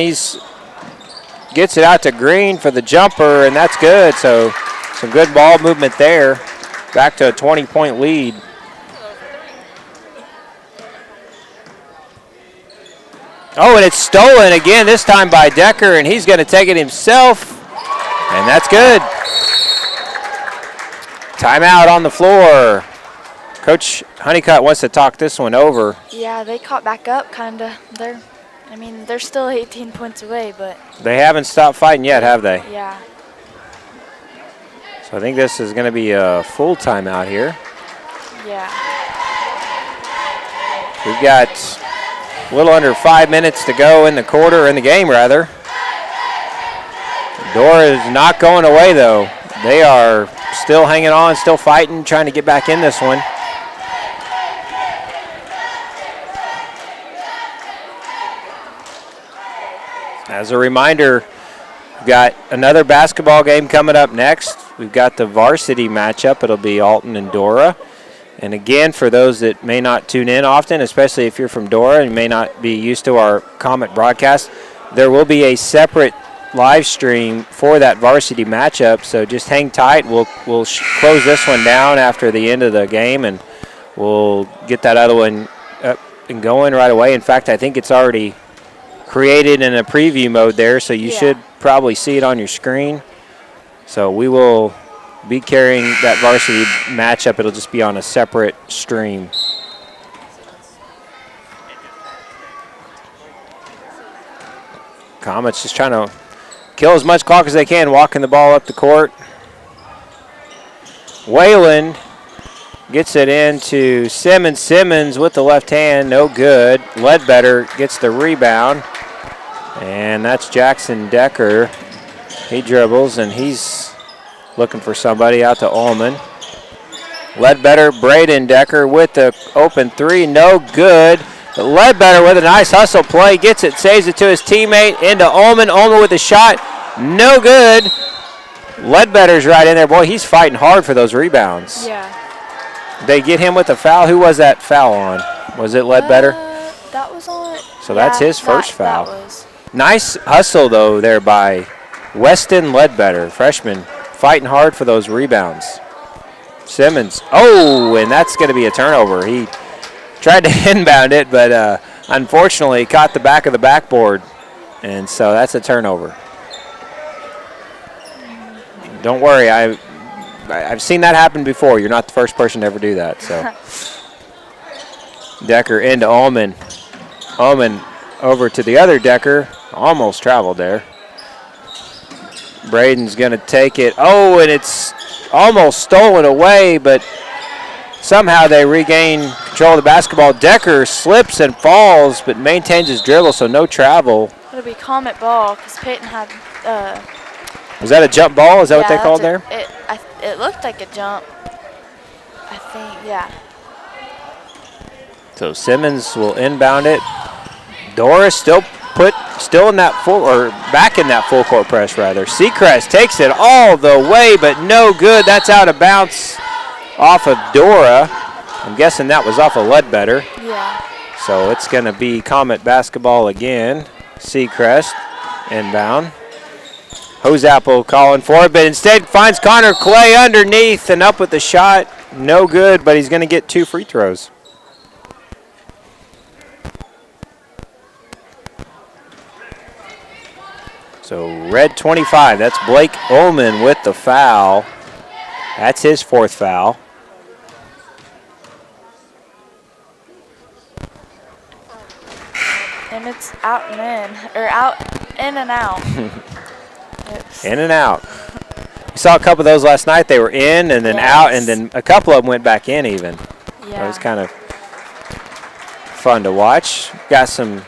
S1: Gets it out to Green for the jumper, and that's good. So some good ball movement there. Back to a 20-point lead. Oh, and it's stolen again, this time by Decker, and he's going to take it himself, and that's good. Timeout on the floor. Coach Honeycutt wants to talk this one over.
S2: Yeah, they caught back up, kind of. They're still 18 points away, but.
S1: They haven't stopped fighting yet, have they?
S2: Yeah.
S1: So I think this is going to be a full timeout here.
S2: Yeah.
S1: We've got a little under 5 minutes to go in the game, rather. Dora is not going away, though. They are still hanging on, still fighting, trying to get back in this one. As a reminder, we've got another basketball game coming up next. We've got the varsity matchup. It'll be Alton and Dora. And again, for those that may not tune in often, especially if you're from Dora and may not be used to our Comet broadcast, there will be a separate live stream for that varsity matchup. So just hang tight. We'll close this one down after the end of the game, and we'll get that other one up and going right away. In fact, I think it's already created in a preview mode there, so you should probably see it on your screen. So we will be carrying that varsity matchup. It'll just be on a separate stream. Comets just trying to kill as much clock as they can, walking the ball up the court. Whalen gets it into Simmons. Simmons with the left hand, no good. Ledbetter gets the rebound. And that's Jackson Decker. He dribbles, and he's looking for somebody out to Ullman. Ledbetter, Braden Decker with the open three, no good. But Ledbetter with a nice hustle play, gets it, saves it to his teammate, into Ullman. Ullman with a shot, no good. Ledbetter's right in there. Boy, he's fighting hard for those rebounds.
S2: Yeah.
S1: They get him with a foul. Who was that foul on? Was it Ledbetter?
S2: That was on.
S1: So that's his first foul.
S2: That was.
S1: Nice hustle, though, there by Weston Ledbetter, freshman, fighting hard for those rebounds. Simmons. Oh, and that's going to be a turnover. He tried to inbound it, but unfortunately caught the back of the backboard, and so that's a turnover. Don't worry, I've seen that happen before. You're not the first person to ever do that. So Decker into Ullman. Ullman over to the other Decker. Almost traveled there. Braden's going to take it. Oh, and it's almost stolen away, but somehow they regain control of the basketball. Decker slips and falls, but maintains his dribble, so no travel.
S2: It'll be Comet ball because Peyton had.
S1: Was that a jump ball? Is that what they called there?
S2: It looked like a jump. I think, yeah.
S1: So Simmons will inbound it. Dora still in that full, or back in that full court press rather. Seacrest takes it all the way, but no good. That's out of bounds off of Dora. I'm guessing that was off of Ledbetter.
S2: Yeah.
S1: So it's going to be Comet basketball again. Seacrest inbound. Hosapple calling for it, but instead finds Connor Clay underneath and up with the shot. No good, but he's going to get 2 free throws. So red 25, that's Blake Ullman with the foul. That's his 4th foul.
S2: And it's out and in, or out, in and out.
S1: In and out. We saw a couple of those last night. They were in and then out, and then a couple of them went back in even.
S2: Yeah.
S1: It was kind of fun to watch. Got some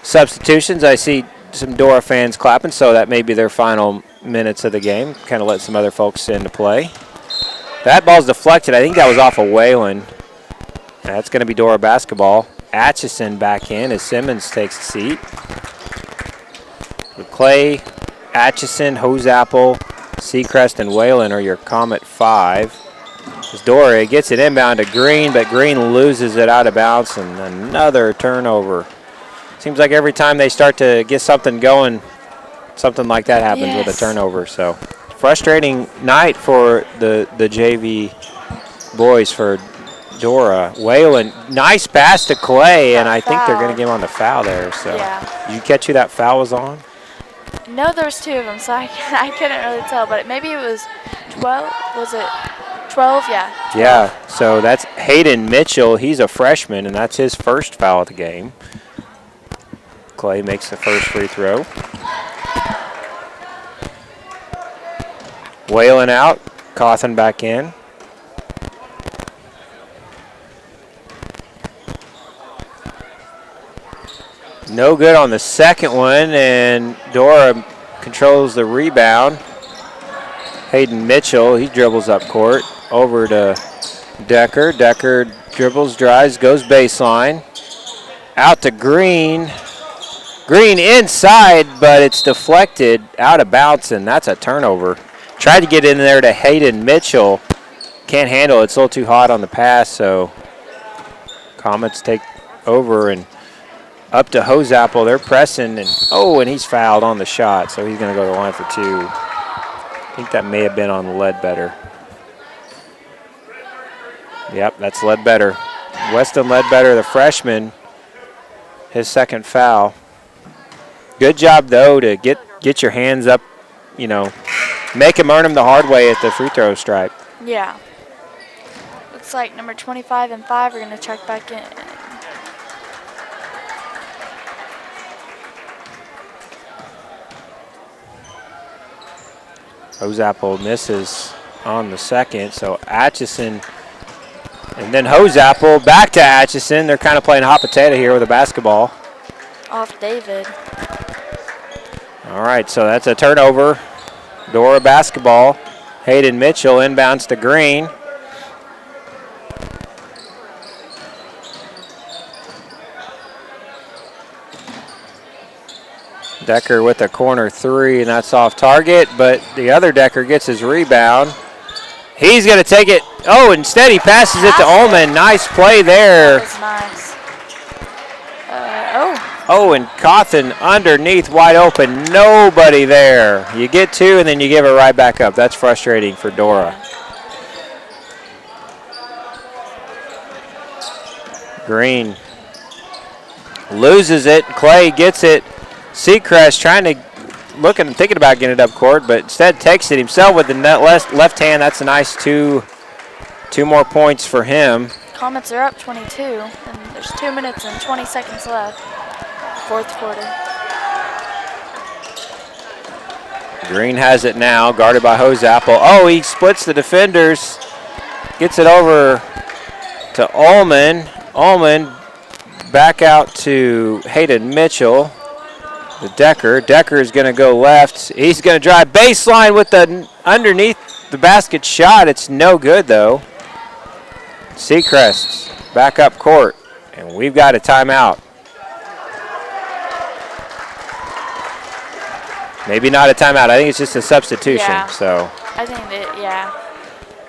S1: substitutions. I see some Dora fans clapping, so that may be their final minutes of the game. Kind of let some other folks into play. That ball's deflected. I think that was off of Whalen. That's going to be Dora basketball. Atchison back in as Simmons takes a seat. With Clay, Atchison, Hosapple, Seacrest, and Whalen are your Comet 5. As Dora gets it inbound to Green, but Green loses it out of bounds, and another turnover. Seems like every time they start to get something going, something like that happens with a turnover. So frustrating night for the JV boys for Dora. Whalen, nice pass to Clay, and I think they're going to give him on the foul there. So did you catch who that foul was on?
S2: No, there was 2 of them, so I couldn't really tell, but maybe it was 12. Was it 12? Yeah. 12.
S1: Yeah, so that's Hayden Mitchell. He's a freshman, and that's his first foul of the game. Clay makes the first free throw. Whalen out, Cawthon back in. No good on the second one, and Dora controls the rebound. Hayden Mitchell, he dribbles up court, over to Decker. Decker dribbles, drives, goes baseline. Out to Green. Green inside, but it's deflected out of bounds, and that's a turnover. Tried to get in there to Hayden Mitchell. Can't handle it. It's a little too hot on the pass, so Comets take over and up to Hosapple. They're pressing, and he's fouled on the shot, so he's going to go to the line for 2. I think that may have been on Ledbetter. Yep, that's Ledbetter. Weston Ledbetter, the freshman, his second foul. Good job, though, to get your hands up, you know, make them earn them the hard way at the free throw stripe.
S2: Yeah. Looks like number 25 and 5 are going to check back in.
S1: Hosapple misses on the second, so Atchison and then Hosapple back to Atchison. They're kind of playing hot potato here with a basketball.
S2: Off David.
S1: All right, so that's a turnover. Dora basketball. Hayden Mitchell inbounds to Green. Decker with a corner three, and that's off target, but the other Decker gets his rebound. He's going to take it. Oh, instead he passes it to Ullman. Nice play there.
S2: That was nice.
S1: Oh, and Cawthon underneath wide open. Nobody there. You get two, and then you give it right back up. That's frustrating for Dora. Green loses it. Clay gets it. Seacrest trying to thinking about getting it up court, but instead takes it himself with the left hand. That's a nice two more points for him.
S2: Comets are up 22, and there's 2 minutes and 20 seconds left. Fourth quarter.
S1: Green has it now, guarded by Hosapple. Oh, he splits the defenders. Gets it over to Ullman. Ullman back out to Hayden Mitchell. The Decker. Decker is going to go left. He's going to drive baseline with the underneath the basket shot. It's no good, though. Seacrest back up court, and we've got a timeout. Maybe not a timeout. I think it's just a substitution.
S2: Yeah.
S1: So
S2: I think that, yeah.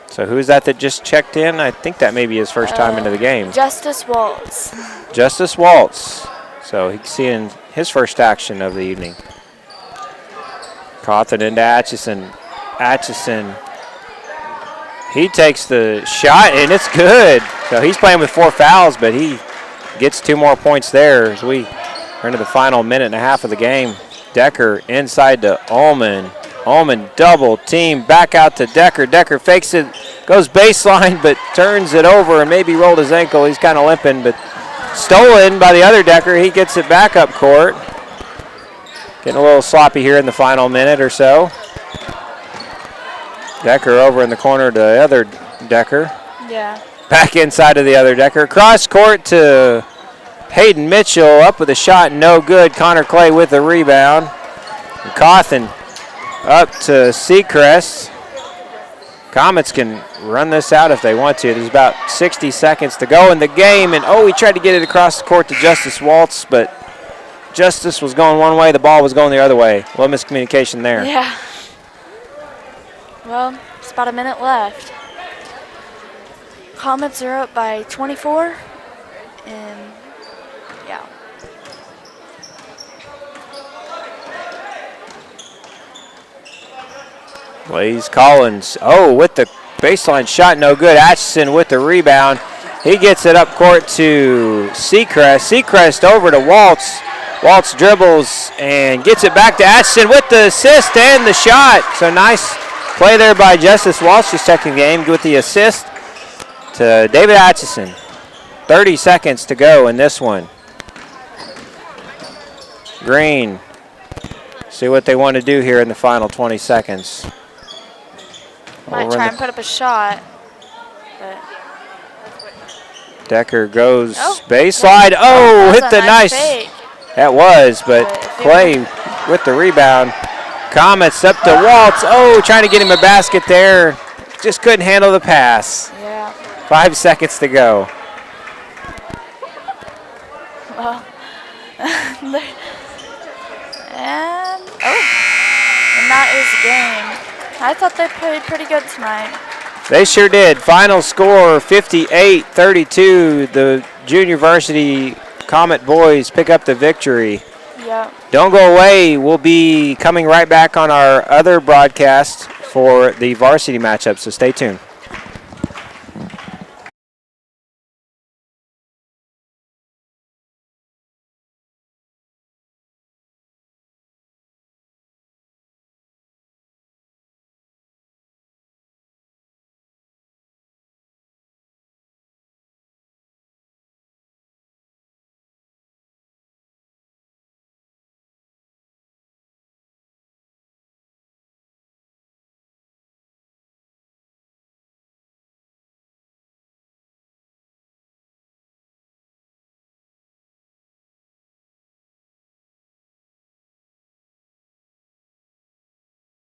S1: So who's that just checked in? I think that may be his first time into the game.
S2: Justice Waltz.
S1: Justice Waltz. So he's seeing his first action of the evening. Cawthon into Atchison. Atchison. He takes the shot, and it's good. So he's playing with 4 fouls, but he gets 2 more points there as we are into the final minute and a half of the game. Decker inside to Ullman. Ullman double team back out to Decker. Decker fakes it, goes baseline, but turns it over and maybe rolled his ankle. He's kind of limping, but stolen by the other Decker. He gets it back up court. Getting a little sloppy here in the final minute or so. Decker over in the corner to the other Decker.
S2: Yeah.
S1: Back inside of the other Decker. Cross court to Hayden Mitchell. Up with a shot, no good. Connor Clay with the rebound. And Cawthon up to Seacrest. Comets can run this out if they want to. There's about 60 seconds to go in the game. And, he tried to get it across the court to Justice Waltz, but Justice was going one way. The ball was going the other way. A little miscommunication there.
S2: Yeah. Well, it's about a minute left. Comets are up by 24. And, yeah.
S1: Blaze Collins. With the baseline shot, no good. Atchison with the rebound. He gets it up court to Seacrest. Seacrest over to Waltz. Waltz dribbles and gets it back to Atchison with the assist and the shot. So nice play there by Justice Waltz, just checking the game with the assist to David Atchison. 30 seconds to go in this one. Green. See what they want to do here in the final 20 seconds.
S2: Might try and put up a shot. But
S1: Decker goes baseline. Hit the nice.
S2: Fake.
S1: That was, but Clay with the rebound. Comets up to Waltz. Trying to get him a basket there. Just couldn't handle the pass.
S2: Yeah.
S1: 5 seconds to go.
S2: Well, and that is the game. I thought they played pretty good tonight.
S1: They sure did. Final score 58-32. The junior varsity Comet boys pick up the victory.
S2: Yep.
S1: Don't go away. We'll be coming right back on our other broadcast for the varsity matchup, so stay tuned.